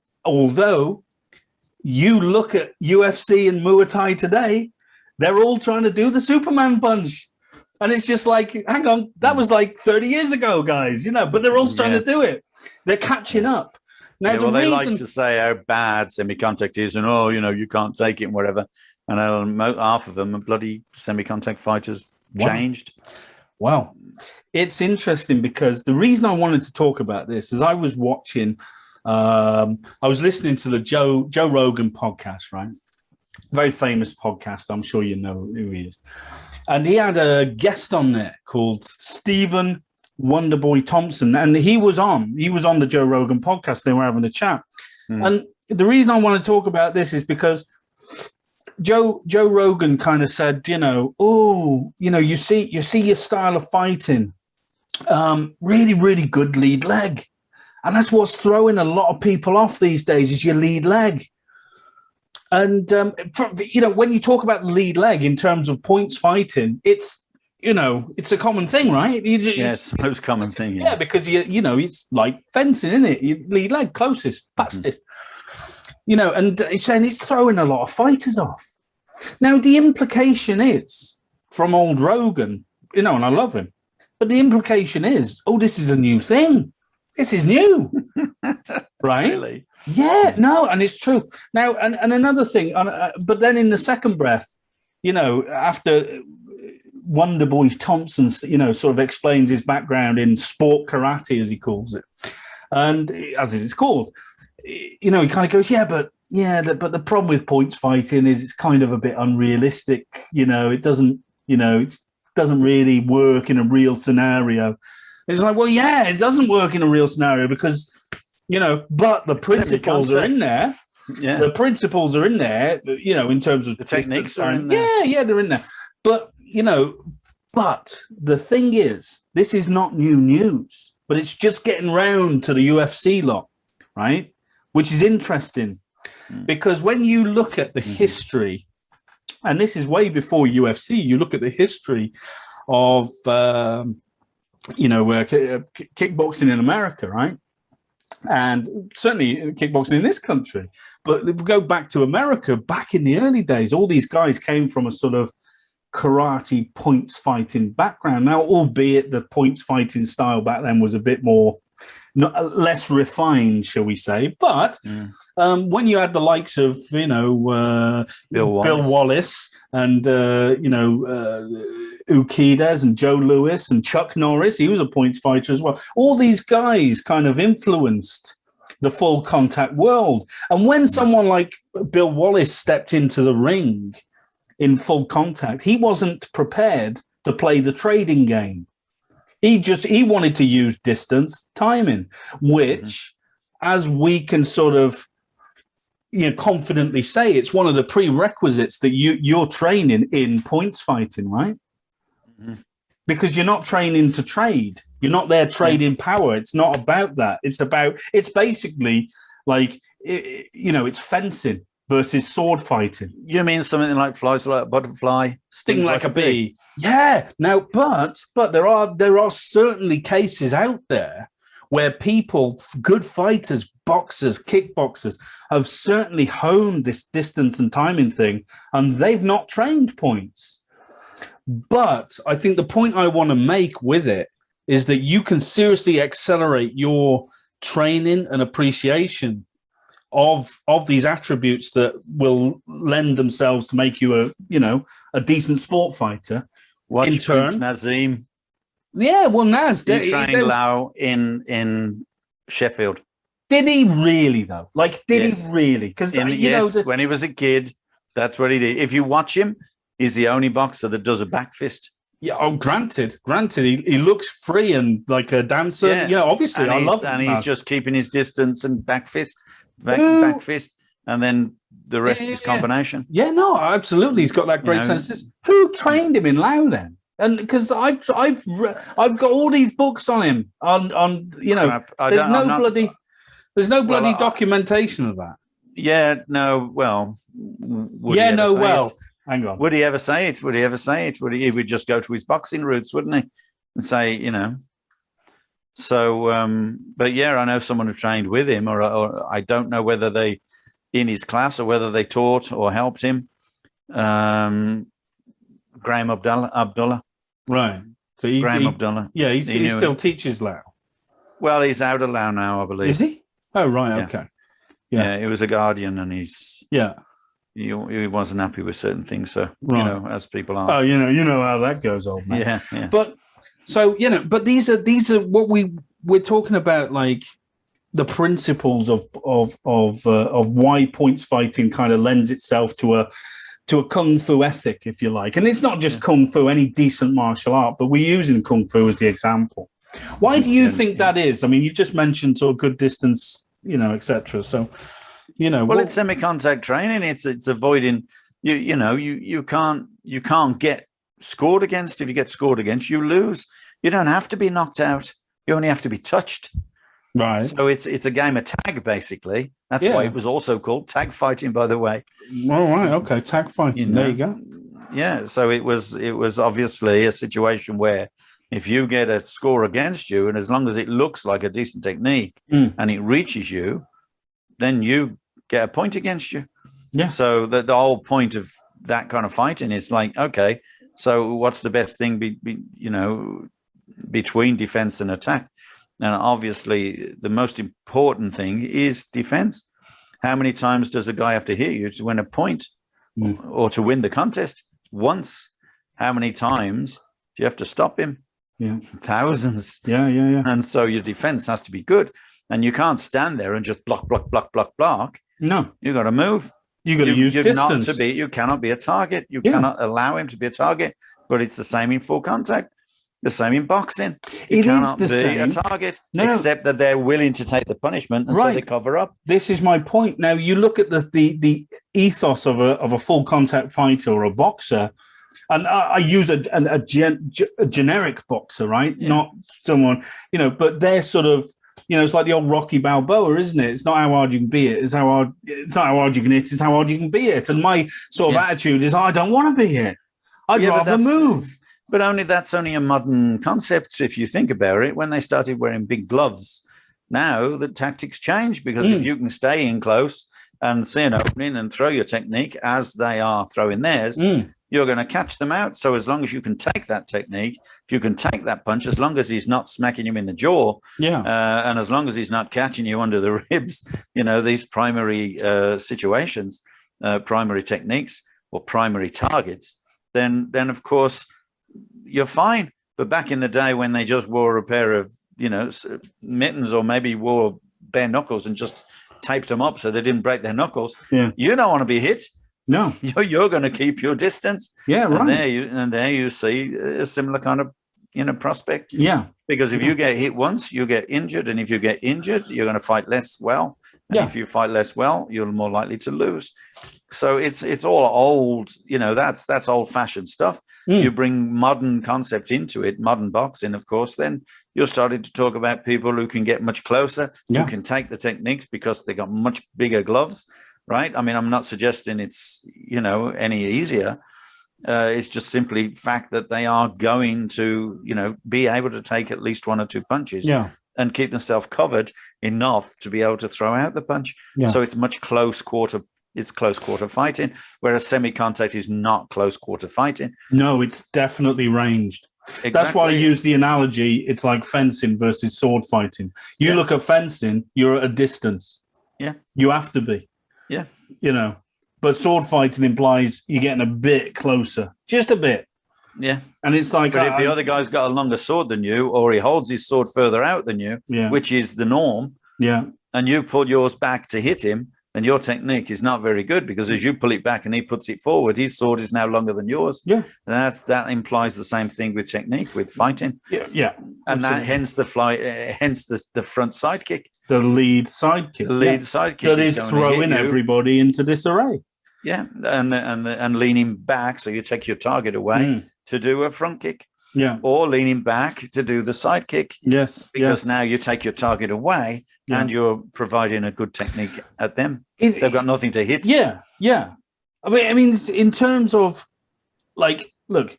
you look at UFC and Muay Thai today, they're all trying to do the Superman punch. And it's just like, hang on, that was like 30 years ago, guys, but they're all trying to do it. They're catching up. Now, they like to say how bad semi-contact is and, you can't take it and whatever. And half of them are bloody semi-contact fighters changed. Wow. It's interesting because the reason I wanted to talk about this is I was watching, I was listening to the Joe Rogan podcast, right? Very famous podcast. I'm sure you know who he is. And he had a guest on there called Stephen Wonderboy Thompson. And he was on the Joe Rogan podcast. They were having a chat. And the reason I want to talk about this is because Joe Rogan kind of said, you see your style of fighting, really, really good lead leg. And that's what's throwing a lot of people off these days is your lead leg. And, when you talk about the lead leg in terms of points fighting, it's a common thing, right? It's the most common thing. Yeah, because, it's like fencing, isn't it? Your lead leg, closest, fastest. And he's saying it's throwing a lot of fighters off. Now, the implication is, from old Rogan, and I love him, but the implication is, this is a new thing. This is new, right? Really? Yeah, no, and it's true. Now, and another thing, but then in the second breath, after Wonderboy Thompson, sort of explains his background in sport karate, as he calls it, and as it's called, he kind of goes, but the problem with points fighting is it's kind of a bit unrealistic. It doesn't really work in a real scenario. It's like, it doesn't work in a real scenario because, but the principles are in there. Yeah. The principles are in there, in terms of the techniques are in there. Yeah, they're in there. But, but the thing is, this is not new news, but it's just getting round to the UFC lot, right? Which is interesting because when you look at the history, and this is way before UFC, you look at the history of, kickboxing in America, right? And certainly kickboxing in this country. But if we go back to America, back in the early days, all these guys came from a sort of karate points fighting background. Now, albeit the points fighting style back then was a bit more, less refined, shall we say. But when you had the likes of, Bill Wallace and, Ukides and Joe Louis and Chuck Norris, he was a points fighter as well. All these guys kind of influenced the full contact world. And when someone like Bill Wallace stepped into the ring in full contact, he wasn't prepared to play the trading game. He wanted to use distance timing, which, as we can sort of confidently say, it's one of the prerequisites that you're training in points fighting, right? Because you're not training to trade. You're not there trading power. It's not about that. It's basically like, it's fencing versus sword fighting. You mean something like flies like a butterfly, sting like a bee? Yeah. Now, but there are certainly cases out there where people, good fighters, boxers, kickboxers, have certainly honed this distance and timing thing, and they've not trained points. But I think the point I want to make with it is that you can seriously accelerate your training and appreciation of these attributes that will lend themselves to make you a decent sport fighter. Watch Prince Nazim. Yeah, well, Naz he trained Lau in Sheffield. Did he really though? Like, did he really? Because when he was a kid, that's what he did. If you watch him, he's the only boxer that does a back fist. Yeah, granted, he looks free and like a dancer. Yeah, obviously, I love him. And he's just keeping his distance and back fist, back fist, and then the rest is combination. Yeah, no, absolutely, he's got that great sense. Who trained him in Lao then? And because I've got all these books on him. There's no bloody documentation of that. Yeah, no. Well, hang on. Would he ever say it? He would just go to his boxing roots, wouldn't he? And say, So, but yeah, I know someone who trained with him, or I don't know whether they in his class or whether they taught or helped him. Graham Abdullah. Right. So Graham Abdullah. Yeah, he still teaches Lao. Well, he's out of Lao now, I believe. Is he? Oh, right. Yeah. Okay. Yeah, he was a guardian, and he wasn't happy with certain things. So as people are. Oh, you know how that goes, old man. Yeah. But so but these are what we're talking about, like the principles of why points fighting kind of lends itself to a kung fu ethic, if you like. And it's not just kung fu, any decent martial art, but we're using kung fu as the example. Why do you think that is? I mean, you just mentioned sort of good distance, etc. So, it's semi-contact training. It's avoiding you can't get scored against. If you get scored against, you lose. You don't have to be knocked out. You only have to be touched. Right. So it's a game of tag, basically. That's why it was also called tag fighting, by the way. All right. Okay. Tag fighting. There you go. Yeah. So it was obviously a situation where if you get a score against you, and as long as it looks like a decent technique and it reaches you, then you get a point against you. Yeah. So the whole point of that kind of fighting is like, okay, so what's the best thing between defense and attack? And obviously, the most important thing is defense. How many times does a guy have to hit you to win a point or to win the contest? Once. How many times do you have to stop him? Yeah. Thousands. Yeah. And so your defense has to be good. And you can't stand there and just block. No. You got to move. You got to use distance. You cannot be a target. You cannot allow him to be a target. But it's the same in full contact. The same in boxing. You cannot be a target, except that they're willing to take the punishment, and so they cover up. This is my point. Now, you look at the ethos of a full contact fighter or a boxer, and I use a generic boxer, right? Yeah. Not someone, but they're sort of, it's like the old Rocky Balboa, isn't it? It's not how hard you can be it. It's not how hard you can hit. It's how hard you can be it. And my sort of attitude is, I don't want to be it. I'd rather move. But that's only a modern concept if you think about it. When they started wearing big gloves, now the tactics change, because if you can stay in close and see an opening and throw your technique as they are throwing theirs, you're going to catch them out. So as long as you can take that technique, if you can take that punch, as long as he's not smacking you in the jaw, and as long as he's not catching you under the ribs, these primary situations, primary techniques or primary targets, then of course you're fine. But back in the day when they just wore a pair of, mittens, or maybe wore bare knuckles and just taped them up so they didn't break their knuckles, you don't want to be hit. No. You're going to keep your distance. Yeah, right. And there you see a similar kind of, prospect. Yeah. Because if you get hit once, you get injured. And if you get injured, you're going to fight less well. And if you fight less well, you're more likely to lose. So it's all old, that's old-fashioned stuff. You bring modern concept into it, modern boxing, of course, then you're starting to talk about people who can get much closer, who can take the techniques because they got much bigger gloves, right? I mean, I'm not suggesting it's, any easier. It's just simply fact that they are going to, be able to take at least one or two punches and keep themselves covered enough to be able to throw out the punch. Yeah. So it's much close quarter fighting, whereas semi-contact is not close quarter fighting. No, it's definitely ranged. Exactly. That's why I use the analogy. It's like fencing versus sword fighting. You look at fencing, you're at a distance. Yeah. You have to be. Yeah. But sword fighting implies you're getting a bit closer, just a bit. Yeah. And it's like... But if the other guy's got a longer sword than you, or he holds his sword further out than you, which is the norm, and you pull yours back to hit him, then your technique is not very good, because as you pull it back and he puts it forward, his sword is now longer than yours. Yeah. That implies the same thing with technique, with fighting. Yeah. Yeah. And that hence the front side kick. The lead side kick. The lead side kick. That is throwing everybody into disarray. Yeah. And leaning back, so you take your target away to do a front kick. Yeah. Or leaning back to do the side kick. Yes. Because now you take your target away and you're providing a good technique at them. They've got nothing to hit. Yeah. Yeah. I mean, in terms of, like, look,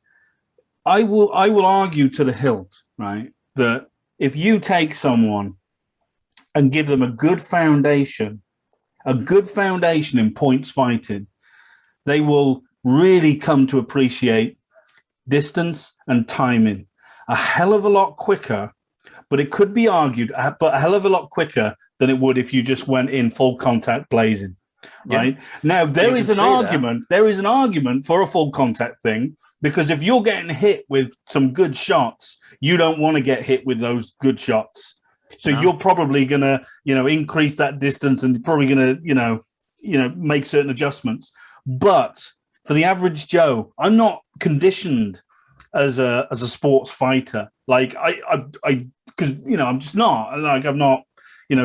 I will argue to the hilt, right, that if you take someone and give them a good foundation in points fighting, they will really come to appreciate distance and timing a hell of a lot quicker, but it could be argued, but a hell of a lot quicker than it would if you just went in full contact blazing. Right. Now there is an argument for a full contact thing, because if you're getting hit with some good shots, you don't want to get hit with those good shots. So you're probably gonna, increase that distance, and probably gonna, make certain adjustments. But for the average Joe, I'm not conditioned as a sports fighter. Like because I'm just not. Like I'm not,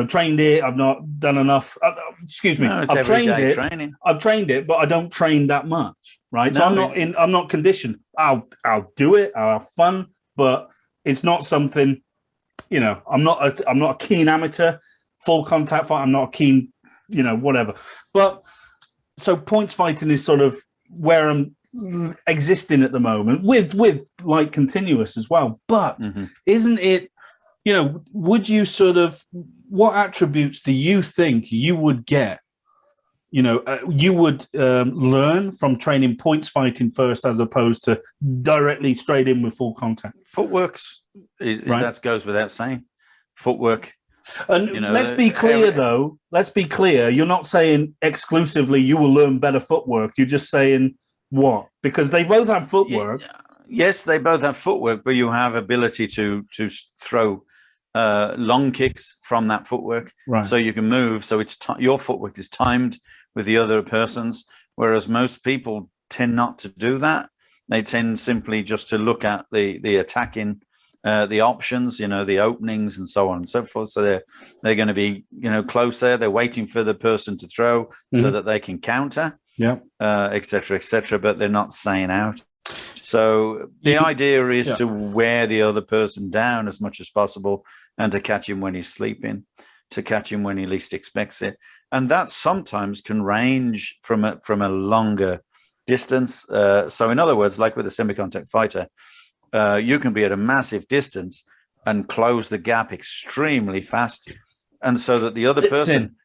trained it. I've not done enough. Excuse me. No, I've trained it. Training. I've trained it, but I don't train that much. Right. No, so I'm not conditioned. I'll do it. I'll have fun, but it's not something. I'm not a keen amateur. Full contact fight. I'm not a keen, whatever. But so points fighting is sort of where I'm existing at the moment, with like continuous as well. But isn't it? Would you what attributes do you think you would get? You would learn from training points fighting first, as opposed to directly straight in with full contact. Footworks, right? That goes without saying. Footwork. And let's be clear, though. Let's be clear. You're not saying exclusively you will learn better footwork. You're just saying what? Because they both have footwork. Yes, they both have footwork, but you have ability to throw long kicks from that footwork, right? So you can move. So it's your footwork is timed with the other person's, whereas most people tend not to do that. They tend simply just to look at the attacking, the options, the openings, and so on and so forth. So they're going to be closer. They're waiting for the person to throw so that they can counter, et cetera, but they're not saying out. So the idea is to wear the other person down as much as possible, and to catch him when he's sleeping, to catch him when he least expects it. And that sometimes can range from a longer distance. So in other words, like with a semi-contact fighter, you can be at a massive distance and close the gap extremely fast. And so that the other person,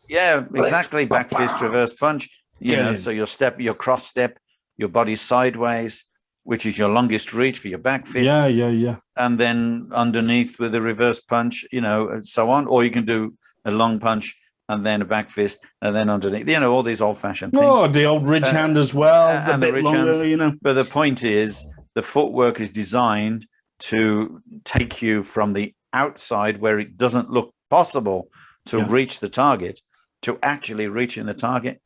exactly, back fist, reverse punch, so your cross step, your body sideways, which is your longest reach for your back fist. Yeah. And then underneath with a reverse punch, and so on. Or you can do a long punch and then a back fist and then underneath. All these old-fashioned things. Oh, the old ridge hand as well. And the ridge hands. But the point is, the footwork is designed to take you from the outside, where it doesn't look possible to reach the target, to actually reaching the target.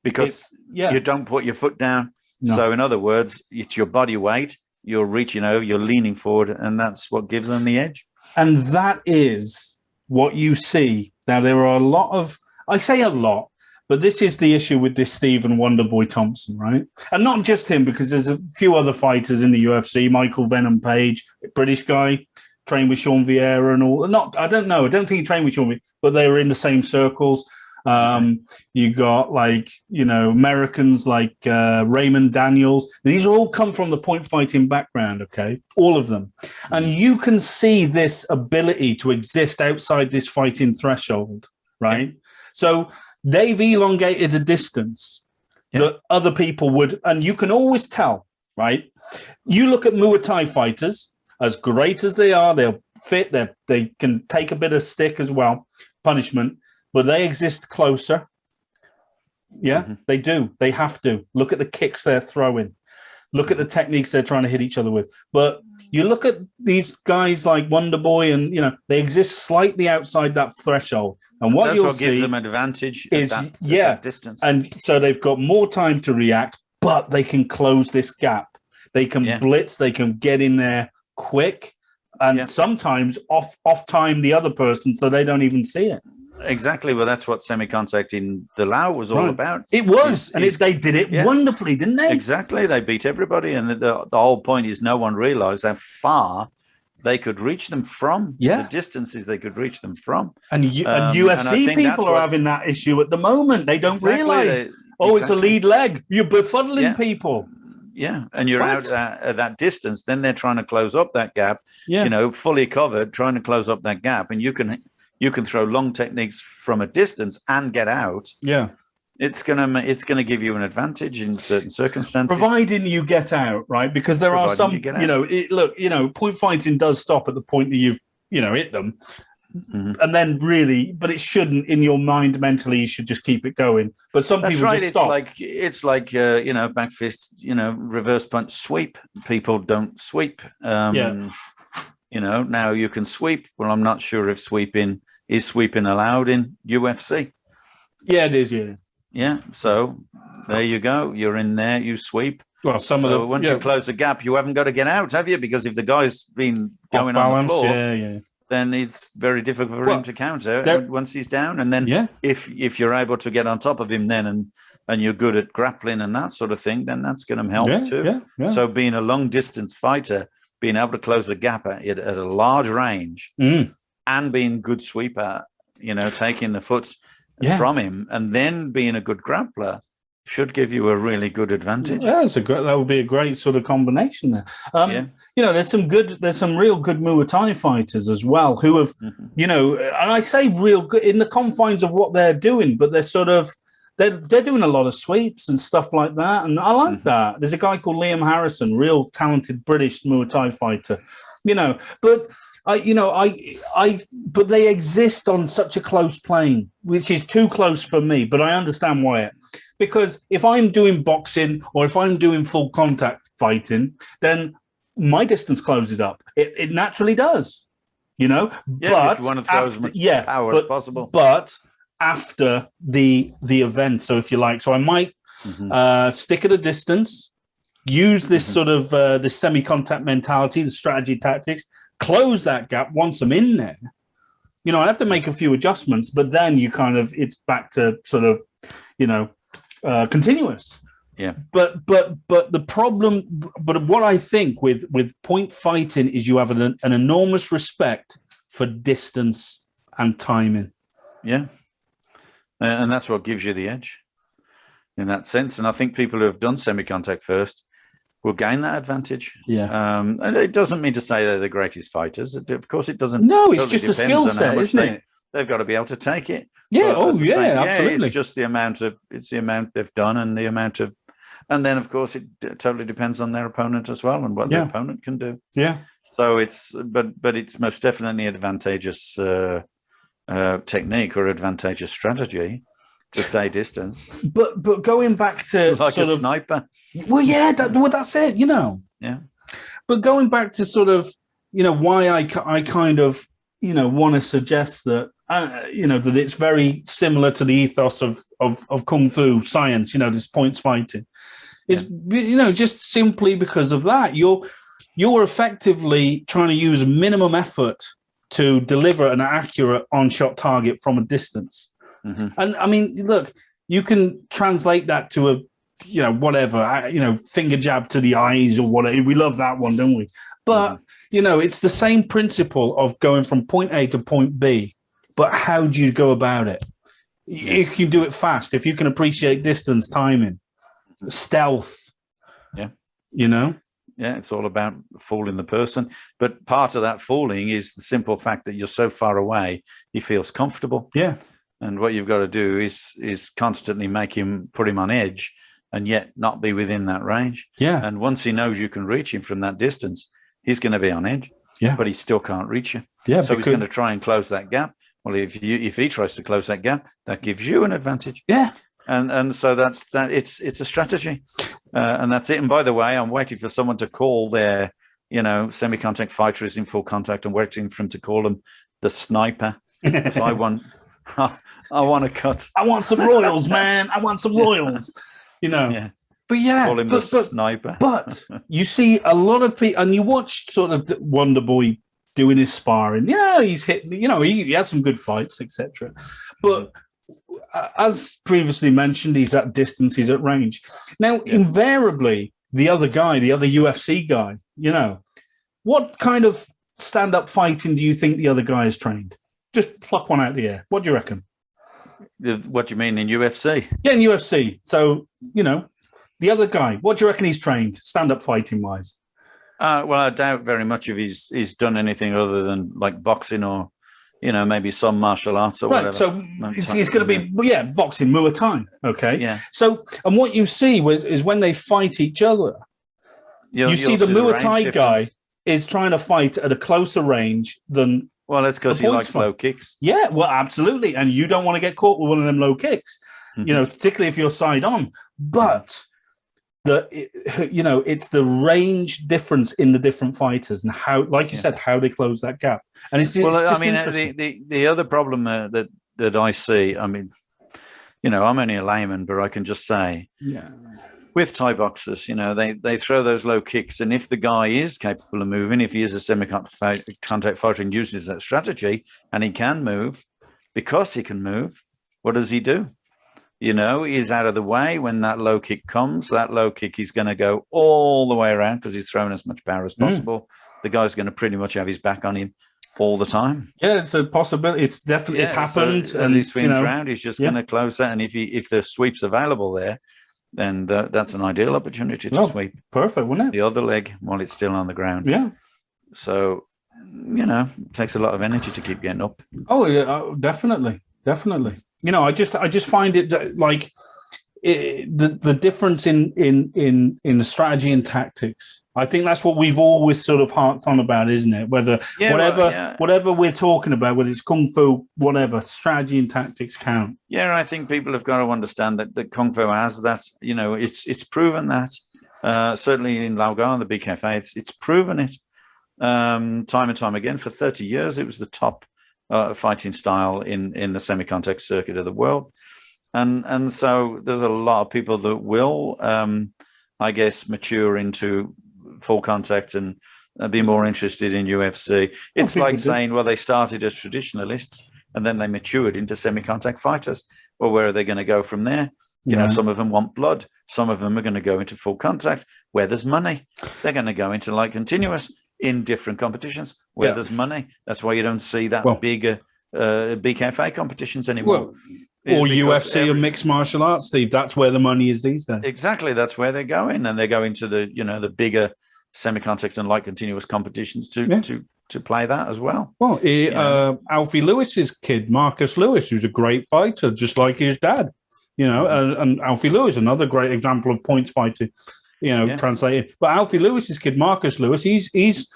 because you don't put your foot down. No. So in other words, it's your body weight. You're reaching over, you're leaning forward, and that's what gives them the edge. And that is what you see. Now, there are a lot of, I say a lot, but this is the issue with this Stephen Wonderboy Thompson, right? And not just him, because there's a few other fighters in the UFC, Michael Venom Page, British guy, trained with Sean Vieira and all. I don't know. I don't think he trained with Sean Vieira, but they were in the same circles. You got Americans like Raymond Daniels. These are all come from the point fighting background, okay? All of them. And you can see this ability to exist outside this fighting threshold, right? Yeah. So they've elongated a distance that other people would, and you can always tell, right? You look at Muay Thai fighters, as great as they are, they're fit, they can take a bit of stick as well, punishment, but they exist closer. Yeah, they do. They have to. Look at the kicks they're throwing. Look at the techniques they're trying to hit each other with. But you look at these guys like Wonderboy, and they exist slightly outside that threshold. And that's what gives them an advantage is that distance. And so they've got more time to react, but they can close this gap. They can blitz. They can get in there quick, and sometimes off time the other person, so they don't even see it. Exactly. Well, that's what semi-contact in the Lao was all about. It was, they did it wonderfully, didn't they? Exactly. They beat everybody, and the whole point is no one realised how far they could reach them from. The distances they could reach them from. And UFC people are having that issue at the moment. They don't realise. It's a lead leg. You're befuddling people. Yeah, and you're out at that distance. Then they're trying to close up that gap. Fully covered, trying to close up that gap, and you can throw long techniques from a distance and get out. Yeah, it's gonna give you an advantage in certain circumstances, providing you get out, right? Because there are some, point fighting does stop at the point that you've hit them, and then really, but it shouldn't. In your mind, mentally, you should just keep it going. But some people just stop. It's like back fist, reverse punch, sweep. People don't sweep. Now you can sweep. Well, I'm not sure if is sweeping allowed in UFC. Yeah, it is. Yeah. So there you go. You're in there. You sweep. Well, once you close the gap, you haven't got to get out, have you? Because if the guy's been going on the floor, then it's very difficult for him to counter once he's down. And then if you're able to get on top of him then and you're good at grappling and that sort of thing, then that's going to help too. Yeah. So being a long distance fighter, being able to close the gap at a large range and being good sweeper, taking the foots from him and then being a good grappler should give you a really good advantage. Yeah, that would be a great sort of combination there. There's some real good Muay Thai fighters as well who have, and I say real good in the confines of what they're doing, but they're sort of they're doing a lot of sweeps and stuff like that, and I like that. There's a guy called Liam Harrison, real talented British Muay Thai fighter, but but they exist on such a close plane, which is too close for me. But I understand why because if I'm doing boxing or if I'm doing full contact fighting, then my distance closes up. It naturally does, but you want to throw as much power as possible. But after the event, so if you like, so I might stick at a distance, use this sort of this semi-contact mentality, the strategy tactics, close that gap once I'm in there. I have to make a few adjustments, but then it's back to sort of, continuous. Yeah. But the problem, but what I think with point fighting is you have an enormous respect for distance and timing. Yeah. And that's what gives you the edge in that sense. And I think people who have done semi-contact first will gain that advantage. Yeah. And it doesn't mean to say they're the greatest fighters. Of course, it doesn't. No, it's just a skill set, isn't it? They've got to be able to take it. Yeah. Absolutely. It's just the amount they've done and the amount of, and then of course it totally depends on their opponent as well and what their opponent can do. Yeah. So but it's most definitely advantageous technique or advantageous strategy to stay distance. But going back to like a sniper. Well, yeah, that's it. Yeah. But going back to sort of why I kind of want to suggest that that it's very similar to the ethos of Kung Fu science, this points fighting. It's, just simply because of that. You're effectively trying to use minimum effort to deliver an accurate on-shot target from a distance. Mm-hmm. And, I mean, look, you can translate that to a, whatever, finger jab to the eyes or whatever. We love that one, don't we? But, it's the same principle of going from point A to point B. But how do you go about it? If you do it fast, if you can appreciate distance, timing, stealth, Yeah, it's all about fooling the person. But part of that fooling is the simple fact that you're so far away, he feels comfortable. Yeah. And what you've got to do is constantly put him on edge and yet not be within that range. Yeah. And once he knows you can reach him from that distance, he's going to be on edge. Yeah. But he still can't reach you. Yeah. So he's going to try and close that gap. Well, if he tries to close that gap, that gives you an advantage. Yeah. And so that's that. It's a strategy, and that's it. And by the way, I'm waiting for someone to call their, semi-contact fighter is in full contact. I'm waiting for him to call him the sniper. Because I want to cut. I want some royals, man. I want some royals. Yeah. But yeah, call him the sniper. But you see a lot of people, and you watch sort of Wonder Boy doing his sparring. He's hit. He has some good fights, etc. But as previously mentioned, he's at distance, he's at range. Now, invariably, the other UFC guy, what kind of stand-up fighting do you think the other guy has trained? Just pluck one out of the air. What do you reckon? What do you mean in UFC? Yeah, in UFC. So, the other guy, what do you reckon he's trained, stand-up fighting-wise? Well, I doubt very much if he's done anything other than like boxing or, maybe some martial arts or whatever. So it's going to be, boxing, Muay Thai. Okay. Yeah. So, and what you see is when they fight each other, you see the Muay Thai guy is trying to fight at a closer range than. Well, that's because he likes low kicks. Yeah, well, absolutely. And you don't want to get caught with one of them low kicks, particularly if you're side on. But. It's the range difference in the different fighters and how, like you said, how they close that gap. And it's the other problem that I see, I mean, I'm only a layman, but I can just say, with Thai boxers, they throw those low kicks, and if the guy is capable of moving, if he is a semi-contact fighter and uses that strategy, and he can move, because he can move, what does he do? He's out of the way when that low kick comes. That low kick is going to go all the way around because he's throwing as much power as possible. The guy's going to pretty much have his back on him all the time. Yeah, it's a possibility. It's definitely it's happened. So as he swings around, he's just going to close that. And if the sweep's available there, then that's an ideal opportunity to sweep. Perfect, wouldn't it? The other leg while it's still on the ground. Yeah. So, it takes a lot of energy to keep getting up. Oh, yeah, definitely. I just find it like the difference in the strategy and tactics. I think that's what we've always sort of harped on about, isn't it? Whatever we're talking about, whether it's kung fu, whatever, strategy and tactics count. Yeah, I think people have got to understand that kung fu has that. It's proven that. Certainly in Laogai, the BKFA, it's proven it time and time again. For 30 years, it was the top fighting style in the semi-contact circuit of the world, and so there's a lot of people that will, I guess, mature into full contact and be more interested in UFC. It's like saying, well, they started as traditionalists and then they matured into semi-contact fighters. Well, where are they going to go from there? Some of them want blood. Some of them are going to go into full contact where there's money. They're going to go into light continuous in different competitions where there's money. That's why you don't see that bigger BKFA competitions anymore. Or UFC or mixed martial arts, Steve. That's where the money is these days. Exactly. That's where they're going. And they're going to the bigger semi-contact and light continuous competitions to play that as well. Well, Alfie Lewis's kid, Marcus Lewis, who's a great fighter, just like his dad. And Alfie Lewis, another great example of points fighting, translated. But Alfie Lewis's kid, Marcus Lewis, he's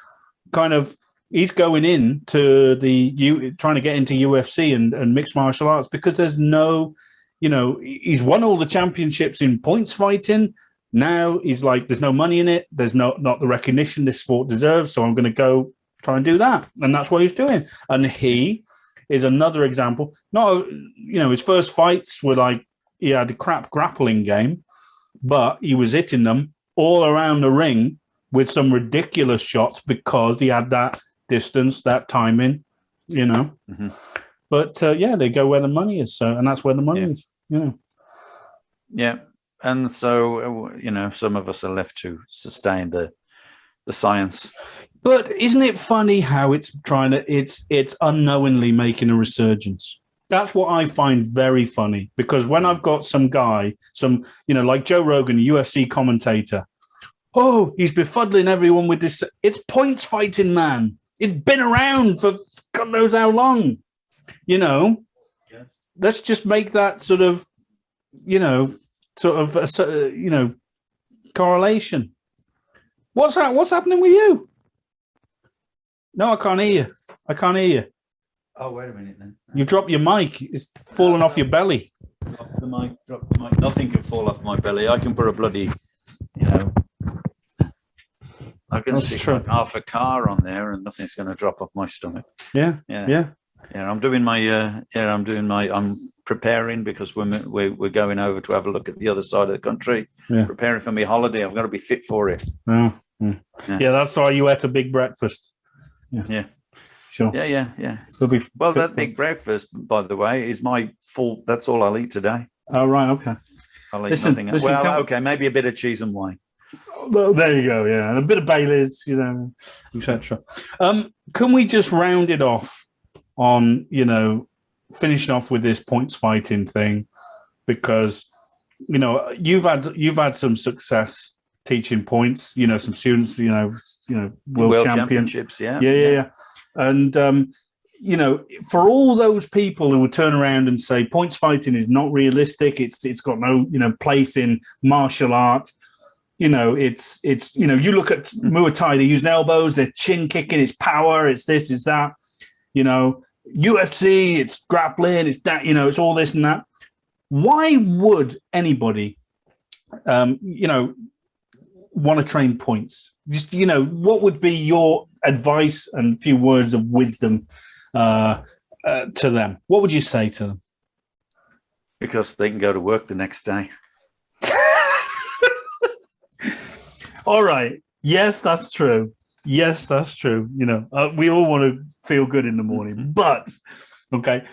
going into trying to get into UFC and mixed martial arts because there's no, he's won all the championships in points fighting. Now he's like, there's no money in it. There's not the recognition this sport deserves. So I'm going to go try and do that. And that's what he's doing. And he is another example. Not, his first fights were like he had a crap grappling game, but he was hitting them all around the ring with some ridiculous shots because he had that distance, that timing, Mm-hmm. But they go where the money is. So, and that's where the money is. Yeah, and so some of us are left to sustain the science. But isn't it funny how it's unknowingly making a resurgence? That's what I find very funny, because when I've got some guy, like Joe Rogan, a UFC commentator, he's befuddling everyone with this. It's points fighting, man. It's been around for God knows how long. Let's just make that sort of correlation. What's happening with you? No, I can't hear you. Oh, wait a minute then. You've dropped your mic. It's fallen off your belly. Drop the mic. Nothing can fall off my belly. I can put a bloody, I can stick like half a car on there and nothing's going to drop off my stomach. Yeah. I'm doing I'm preparing because we're going over to have a look at the other side of the country. Yeah. Preparing for my holiday. I've got to be fit for it. Oh. Yeah, that's why you ate a big breakfast. Yeah. Sure. Yeah. Well, that big breakfast, by the way, is my full. That's all I'll eat today. Oh, right. Okay. I'll eat nothing else. Well, okay, maybe a bit of cheese and wine. Well, there you go. Yeah, and a bit of Baileys, etc. Can we just round it off on, finishing off with this points fighting thing? Because, you've had some success teaching points. Some students, world championships. Yeah. And, for all those people who would turn around and say points fighting is not realistic, it's got no, place in martial art. You look at Muay Thai, they're using elbows, they're chin kicking, it's power, it's this, it's that. UFC, it's grappling, it's that, it's all this and that. Why would anybody, want to train points? Just, what would be your advice and a few words of wisdom to them? What would you say to them? Because they can go to work the next day. All right. Yes, that's true. We all want to feel good in the morning, but okay.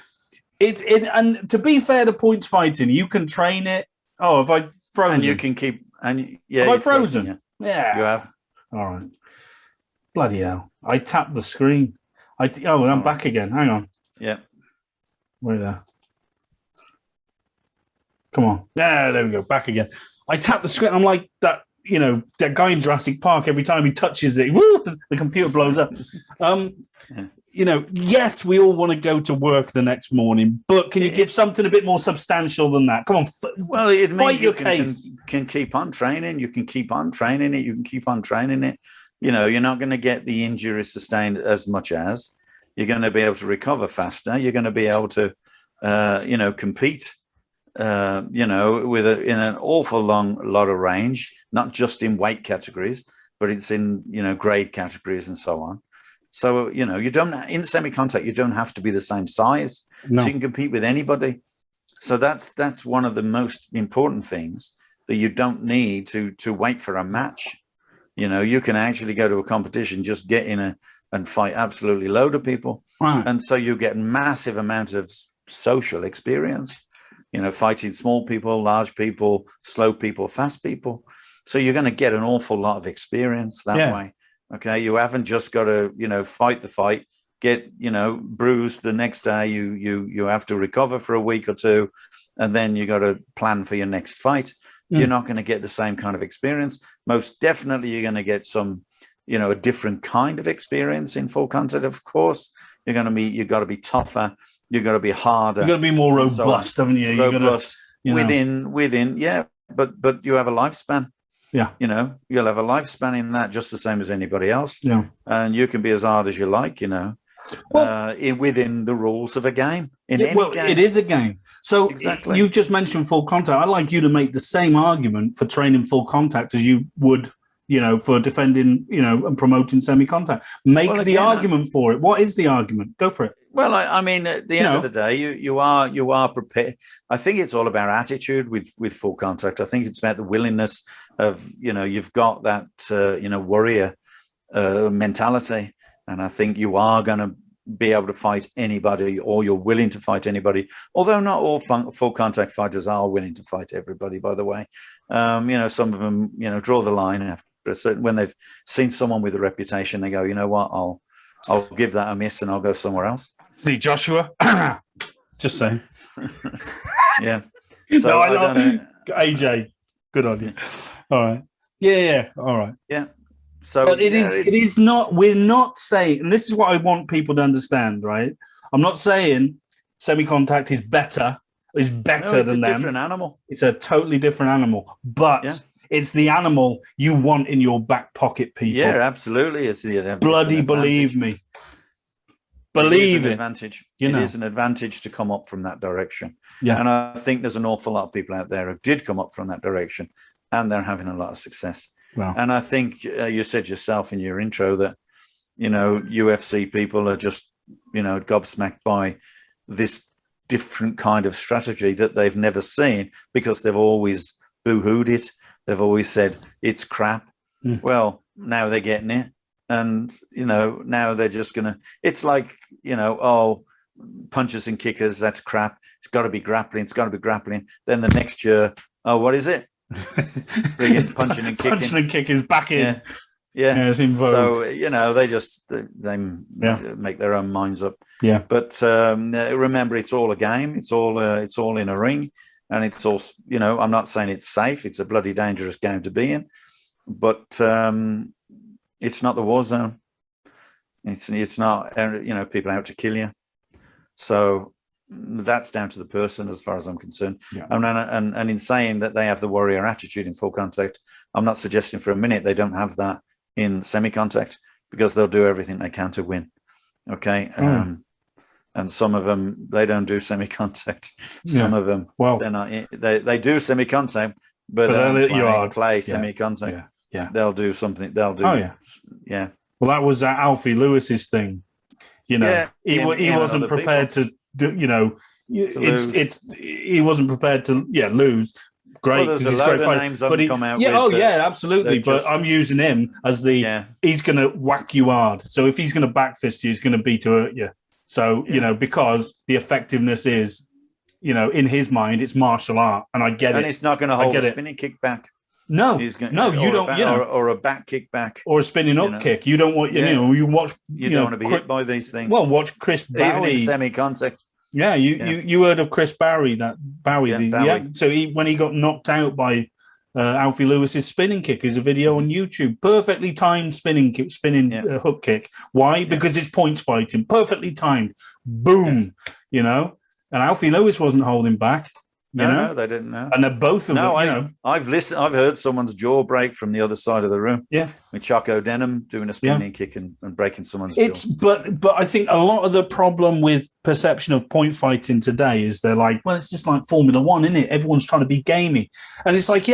And to be fair to points fighting, you can train it. Oh, have I frozen? And you can keep. And have I frozen? Yeah. You have. All right. Bloody hell! I tapped the screen. I'm back again. Hang on. Yeah. Wait there. Come on. Yeah, there we go. Back again. I tapped the screen. I'm like that. That guy in Jurassic Park, every time he touches it, woo, the computer blows up. Yes, we all want to go to work the next morning, but can you give something a bit more substantial than that? Come on. Well, it means fight your you case. Can keep on training. You can keep on training it. You can keep on training it. You're not going to get the injury sustained as much as. You're going to be able to recover faster. You're going to be able to, compete. In an awful lot of range, not just in weight categories, but it's in, grade categories and so on. So, you don't, in semi-contact, you don't have to be the same size. No. So you can compete with anybody. So that's one of the most important things, that you don't need to wait for a match. You can actually go to a competition, just get in and fight absolutely load of people. Right. And so you get massive amount of social experience. Fighting small people, large people, slow people, fast people. So you're going to get an awful lot of experience that way. Okay. You haven't just got to, fight the fight, get, bruised the next day. You have to recover for a week or two, and then you got to plan for your next fight. You're not going to get the same kind of experience. Most definitely you're going to get some, a different kind of experience in full contact, of course. You've got to be tougher. You've got to be harder. You've got to be more robust, haven't you? Robust within, yeah. But you have a lifespan. Yeah. You'll have a lifespan in that, just the same as anybody else. Yeah. And you can be as hard as you like, within the rules of a game. Any game. It is a game. So exactly. You've just mentioned full contact. I'd like you to make the same argument for training full contact as you would for defending, and promoting semi-contact. Make Well, the again, argument for it. What is the argument? Go for it. Well, I mean, at the end of the day, you are prepared. I think it's all about attitude with full contact. I think it's about the willingness of, you've got that, warrior mentality. And I think you are going to be able to fight anybody, or you're willing to fight anybody. Although not all full contact fighters are willing to fight everybody, by the way. Some of them, draw the line after a certain, when they've seen someone with a reputation, they go, you know what, I'll give that a miss and I'll go somewhere else. See, Joshua, just saying. Yeah. So no, I don't know. AJ, good on you. All right. Yeah. All right. Yeah. So but it is not, we're not saying, and this is what I want people to understand, right? I'm not saying semi-contact is better than them. It's a different animal. It's a totally different animal, but it's the animal you want in your back pocket, people. Yeah, absolutely. It's bloody believe me. Believe it. Advantage. It is an advantage to come up from that direction. Yeah. And I think there's an awful lot of people out there who did come up from that direction, and they're having a lot of success. Wow. And I think you said yourself in your intro that, UFC people are just, gobsmacked by this different kind of strategy that they've never seen, because they've always boo-hooed it. They've always said it's crap. Well, now they're getting it. And, now they're just going to, it's like, punches and kickers, that's crap. It's got to be grappling. It's got to be grappling. Then the next year, what is it? Brilliant, punching and kicking. Punching and kicking is back in. Yeah. It's in vogue. So, they just, they make their own minds up. Yeah. But remember, it's all a game. It's all in a ring. And it's all, I'm not saying it's safe. It's a bloody dangerous game to be in. But it's not the war zone. It's not, people out to kill you. So that's down to the person, as far as I'm concerned. Yeah. And in saying that they have the warrior attitude in full contact, I'm not suggesting for a minute they don't have that in semi-contact, because they'll do everything they can to win. Okay. And some of them, they don't do semi-contact. Some of them, they're not. They do semi-contact, but they don't play semi-contact. Yeah. They'll do something. They'll do. Oh yeah. Yeah. Well, that was Alfie Lewis's thing. He wasn't prepared to do. He wasn't prepared to lose. Great. Well, there's a lot of names I've come out with. Absolutely. But I'm using him as he's going to whack you hard. So if he's going to back fist you, he's going to be to hurt you. So, because the effectiveness is, in his mind, it's martial art. And I get it. And it's not going to hold a spinning kick back. No, you don't. Or a back kick back. Or a spinning up kick. You don't want, you watch. You don't want to be hit by these things. Well, watch Chris Barry. Even in semi-contact. Yeah, you heard of Chris Barry, Bowie. So when he got knocked out by Alfie Lewis's spinning kick, there's a video on YouTube. Perfectly timed spinning hook kick. Why? Yeah. Because it's points fighting. Perfectly timed. Boom. And Alfie Lewis wasn't holding back. No, they didn't know. And they're both of them. I've listened. I've heard someone's jaw break from the other side of the room. Yeah, with Choco Denham doing a spinning kick and breaking someone's jaw. But I think a lot of the problem with perception of point fighting today is they're like, well, it's just like Formula One, isn't it? Everyone's trying to be gamey, and it's like,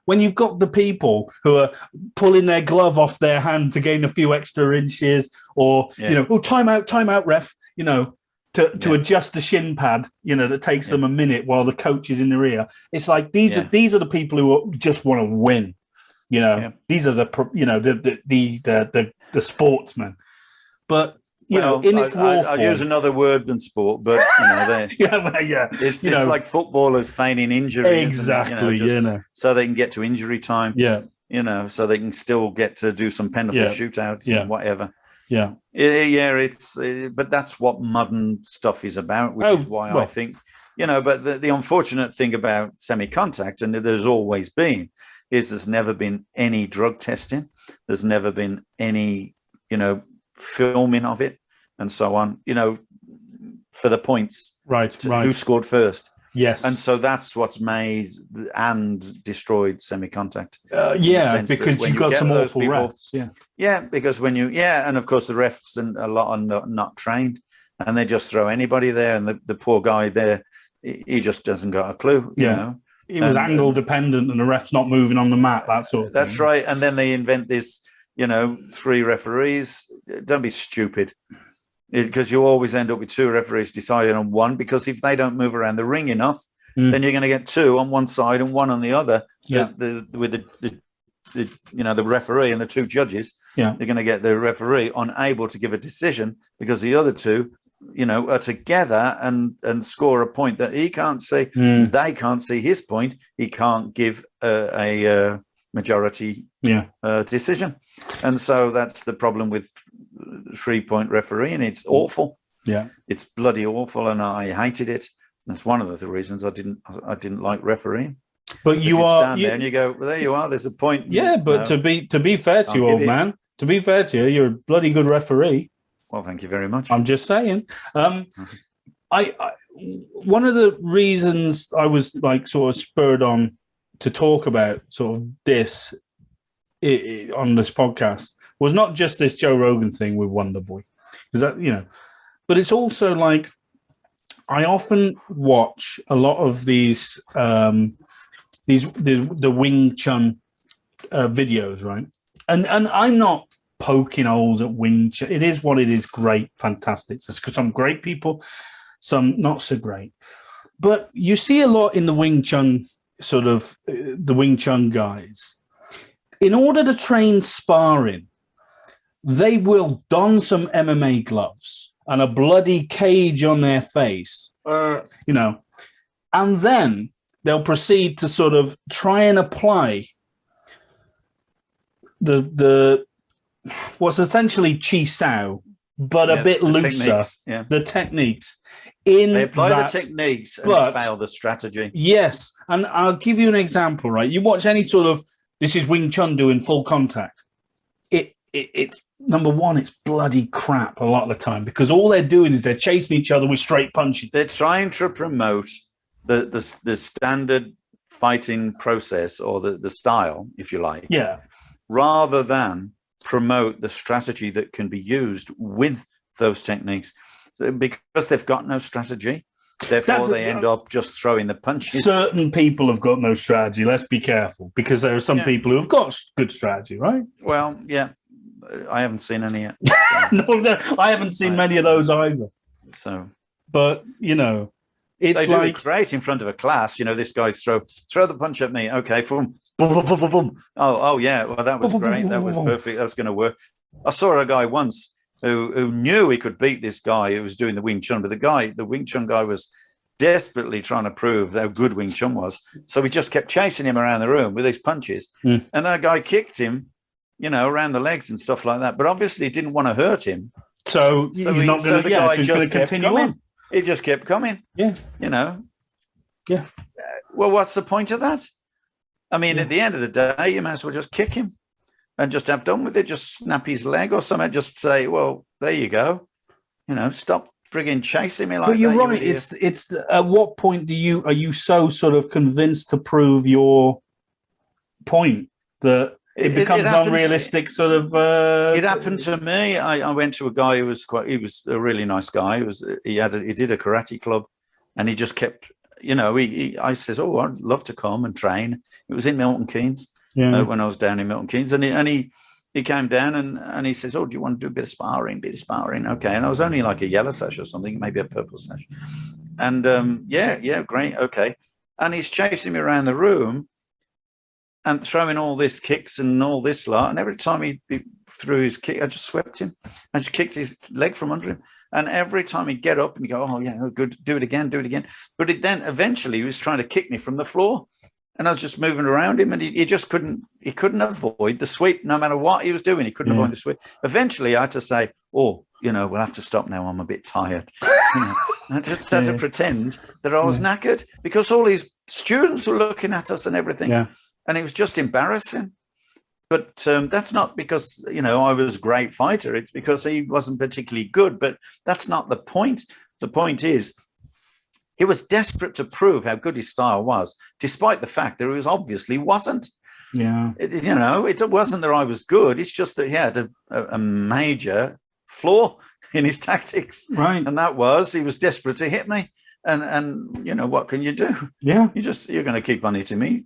when you've got the people who are pulling their glove off their hand to gain a few extra inches, or time out, ref, to adjust the shin pad, that takes them a minute while the coach is in their ear. It's like these are the people who just want to win. These are the sportsmen. But in its raw form, I use another word than sport, but it's like footballers feigning injury, exactly. So they can get to injury time. So they can still get to do some penalty shootouts and whatever. But that's what modern stuff is about, which is why I think, but the unfortunate thing about semi-contact, and there's always been, is there's never been any drug testing. There's never been any, filming of it and so on, for the points. Right. Who scored first. Yes. And so that's what's made and destroyed semi-contact. Because you've got some awful refs. Yeah, because and of course the refs and a lot are not trained, and they just throw anybody there, and the poor guy there, he just doesn't got a clue, it was angle dependent and the ref's not moving on the mat, that sort of thing. That's right. And then they invent this, 3 referees. Don't be stupid, because you always end up with 2 referees deciding on one, because if they don't move around the ring enough, then you're going to get 2 on one side and 1 on the other. Yeah. With the referee and the 2 judges, yeah, you're going to get the referee unable to give a decision because the other 2, are together and score a point that he can't see. They can't see his point. He can't give a majority decision. And so that's the problem with 3-point refereeing. It's awful. Yeah, it's bloody awful, and I hated it. That's one of the reasons I didn't like refereeing. But you stand there and you go, well, there you are. There's a point. Yeah, but to be fair to you, old man, to be fair to you, you're a bloody good referee. Well, thank you very much. I'm just saying. I one of the reasons I was sort of spurred on to talk about sort of this on this podcast was not just this Joe Rogan thing with Wonder Boy, is that but it's also I often watch a lot of these the Wing Chun videos, right? And I'm not poking holes at Wing Chun. It is what it is. Great, fantastic. There's some great people, some not so great. But you see a lot in the Wing Chun the Wing Chun guys. In order to train sparring, they will don some MMA gloves and a bloody cage on their face, and then they'll proceed to sort of try and apply the what's essentially Chi Sao, but a bit looser. The techniques. They apply the techniques and fail the strategy. Yes, and I'll give you an example. Right, you watch any sort of this is Wing Chun doing full contact. It's number one, it's bloody crap a lot of the time because all they're doing is they're chasing each other with straight punches. They're trying to promote the standard fighting process or the style, if you like. Yeah. Rather than promote the strategy that can be used with those techniques. Because they've got no strategy, therefore they end up just throwing the punches. Certain people have got no strategy. Let's be careful because there are some people who have got good strategy, right? Well, yeah. I haven't seen any yet. No, I haven't seen many of those either. So, but it's they do it great in front of a class. This guy's throw the punch at me. Okay, boom, boom, boom, boom, boom, boom. Oh yeah, well that was great. That was perfect. That was going to work. I saw a guy once who knew he could beat this guy who was doing the Wing Chun, but the Wing Chun guy was desperately trying to prove how good Wing Chun was. So he just kept chasing him around the room with his punches, and that guy kicked him. Around the legs and stuff like that. But obviously, he didn't want to hurt him. So he's not going to. Yeah, so he's going to continue on. He just kept coming. Yeah. Yeah. Well, what's the point of that? I mean, at the end of the day, you might as well just kick him and just have done with it. Just snap his leg or something. Just say, "Well, there you go." Stop frigging chasing me like that. But you're right. It's at what point are you so sort of convinced to prove your point that it becomes unrealistic sort of it happened to me. I went to a guy who was he was a really nice guy. He did a karate club and he just kept I says, "Oh, I'd love to come and train." It was in Milton Keynes when I was down in Milton Keynes, and he came down and he says, "Oh, do you want to do a bit of sparring? Okay." And I was only like a yellow sash or something, maybe a purple sash. And yeah, great, okay. And he's chasing me around the room and throwing all this kicks and all this lot. And every time he threw his kick, I just swept him. I just kicked his leg from under him. And every time he'd get up and go, "Oh, yeah, good, do it again. But then eventually he was trying to kick me from the floor. And I was just moving around him and he just couldn't avoid the sweep. No matter what he was doing, he couldn't avoid the sweep. Eventually I had to say, "Oh, we'll have to stop now. I'm a bit tired." I just had to pretend that I was knackered because all these students were looking at us and everything. Yeah. And it was just embarrassing. But that's not because, I was a great fighter. It's because he wasn't particularly good. But that's not the point. The point is, he was desperate to prove how good his style was, despite the fact that he obviously wasn't. Yeah. It wasn't that I was good. It's just that he had a major flaw in his tactics. Right. And that was he was desperate to hit me. And what can you do? Yeah, you're going to keep on hitting me.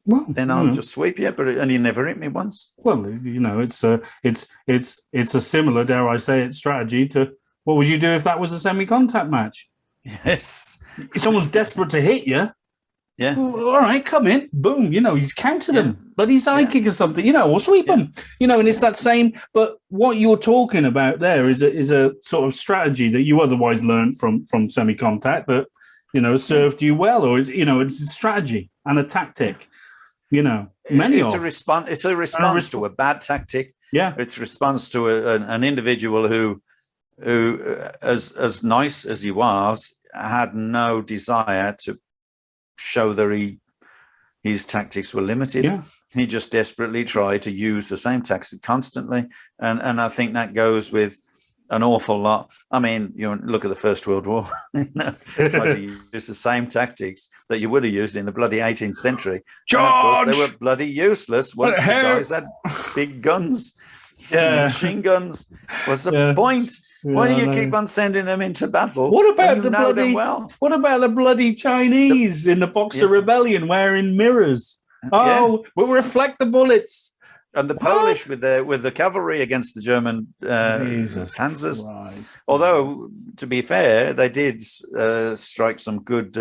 Well, then I'll just sweep you. And you never hit me once. Well, it's a similar, dare I say it, strategy to what would you do if that was a semi-contact match? Yes, if someone's desperate to hit you. Yeah. Well, all right, come in. Boom. You counter them. Bloody sidekick or something, or sweep them. And it's that same. But what you're talking about there is a sort of strategy that you otherwise learned from semi-contact that, served you well. Or, it's a strategy and a tactic. It's a response to a bad tactic. Yeah. It's a response to an individual who as nice as he was, had no desire to show that his tactics were limited. Yeah. He just desperately tried to use the same tactic constantly, and I think that goes with an awful lot. I mean, look at the First World War. Try to use the same tactics that you would have used in the bloody 18th century. George! And of course, they were bloody useless once the guys had big guns. Machine guns. What's the point? Why do you keep on sending them into battle? What about What about the bloody Chinese in the Boxer Rebellion wearing mirrors? We'll reflect the bullets. And the Polish with the cavalry against the German panzers. Christ. Although, to be fair, they did strike some good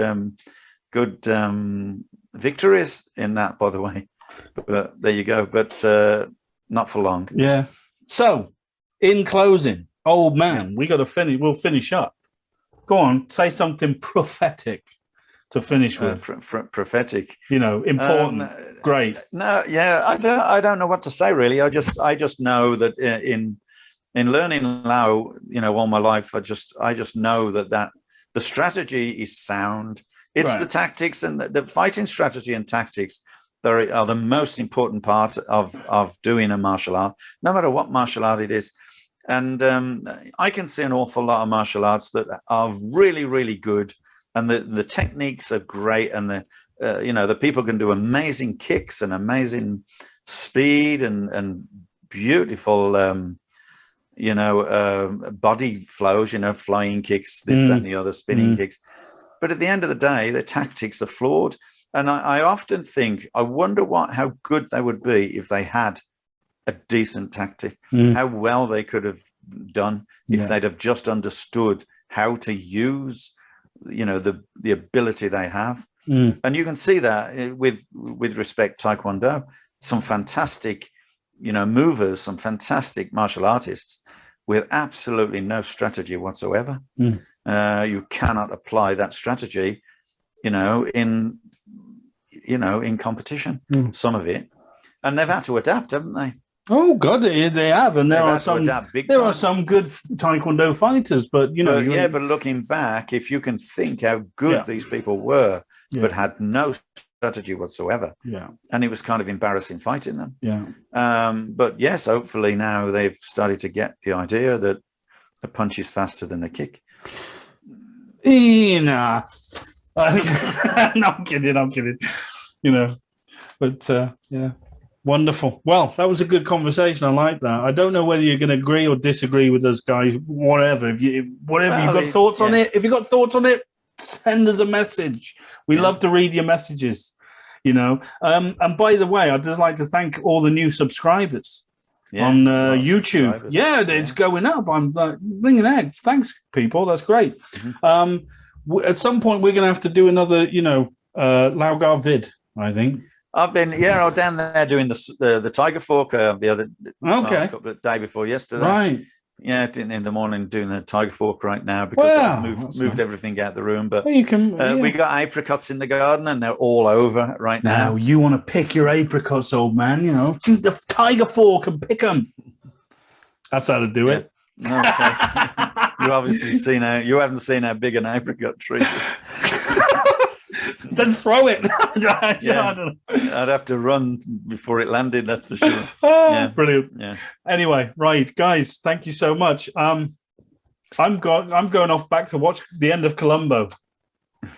victories in that, by the way. But there you go. But not for long. Yeah. So, in closing, old man, we got to finish. We'll finish up. Go on, say something prophetic to finish with. Prophetic. Important. Great. No, yeah, I don't know what to say really. I just know that in learning Lao, all my life, I just know that the strategy is sound. It's the tactics and the fighting strategy and tactics that are the most important part of doing a martial art, no matter what martial art it is. And I can see an awful lot of martial arts that are really, really good, and the techniques are great, and the people can do amazing kicks and amazing speed and beautiful body flows, flying kicks, this, that, and the other, spinning kicks. But at the end of the day, the tactics are flawed. And I often think, I wonder how good they would be if they had a decent tactic, how well they could have done if they'd have just understood how to use, the ability they have. And you can see that with respect to Taekwondo, some fantastic, movers, some fantastic martial artists with absolutely no strategy whatsoever. You cannot apply that strategy, in competition, some of it, and they've had to adapt, haven't they? Oh God, they have, and there are some good Taekwondo fighters, but but looking back, if you can think how good these people were, but had no strategy whatsoever, and it was kind of embarrassing fighting them. But yes, hopefully now they've started to get the idea that a punch is faster than a kick. No, I'm kidding. But wonderful. Well, that was a good conversation. I like that. I don't know whether you're going to agree or disagree with us, guys. Whatever. If you've got thoughts on it, send us a message. We love to read your messages. And by the way, I'd just like to thank all the new subscribers on YouTube. It's going up. I'm like, ringing out. Thanks, people. That's great. At some point, we're going to have to do another, Laogar vid, I think. I've been, I was down there doing the Tiger Fork the day before yesterday. Right. Yeah, in the morning doing the Tiger Fork right now because I've moved everything out of the room. But we got apricots in the garden and they're all over right now. Now you want to pick your apricots, old man? Shoot the Tiger Fork and pick them. That's how to do it. Okay. You obviously you haven't seen how big an apricot tree is. Then throw it. I'd have to run before it landed, that's for sure. Brilliant. Yeah. Anyway, right, guys, thank you so much. I'm going off back to watch the end of Columbo.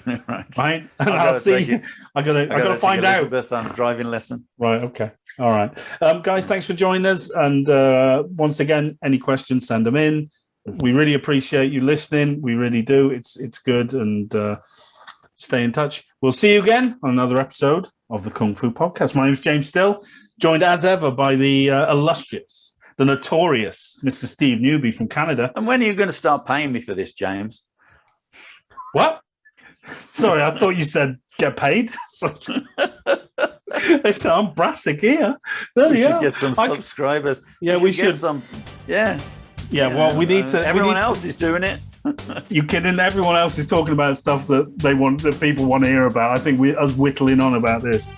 Right? And I'll see. I gotta find out. Elizabeth on a driving lesson. Right, okay. All right. Guys, thanks for joining us. And once again, any questions, send them in. we really appreciate you listening. We really do. It's good, and stay in touch. We'll see you again on another episode of the Kung Fu Podcast. My name is James Still, joined as ever by the illustrious, the notorious Mr. Steve Newby from Canada. And when are you going to start paying me for this, James? What? Sorry, I thought you said get paid. They sound brassic here. There We you should are. get some subscribers. Yeah, we should. Get some. Yeah. Yeah, well, we need to. Everyone else is doing it. You kidding? Everyone else is talking about stuff that people want to hear about. I think us whittling on about this.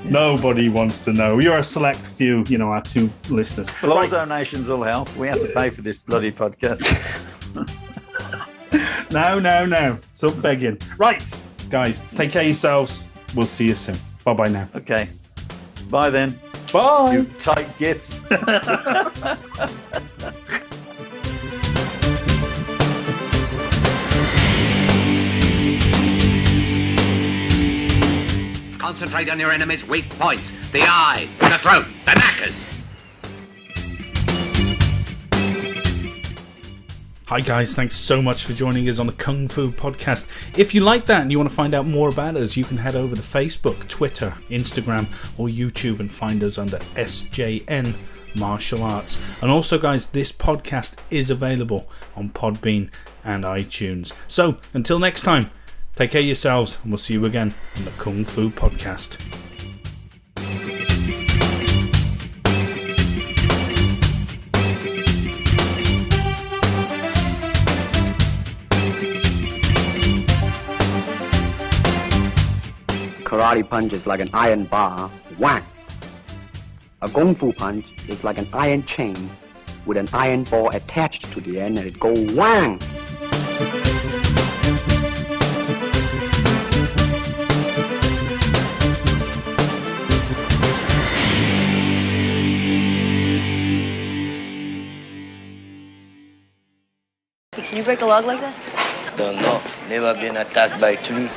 Nobody wants to know. You're a select few, our 2 listeners. Well, all donations will help. We have to pay for this bloody podcast. No. Stop begging. Right, guys, take care of yourselves. We'll see you soon. Bye-bye now. Okay. Bye then. Bye. You tight gits. Concentrate on your enemy's weak points. The eyes, the throat, the knackers. Hi guys, thanks so much for joining us on the Kung Fu Podcast. If you like that and you want to find out more about us, you can head over to Facebook, Twitter, Instagram or YouTube and find us under SJN Martial Arts. And also guys, this podcast is available on Podbean and iTunes. So until next time, take care of yourselves and we'll see you again on the Kung Fu Podcast. Karate punch is like an iron bar, whack. A Kung Fu punch is like an iron chain with an iron ball attached to the end and it go whang. Can you break a log like that? Don't know. Never been attacked by tree.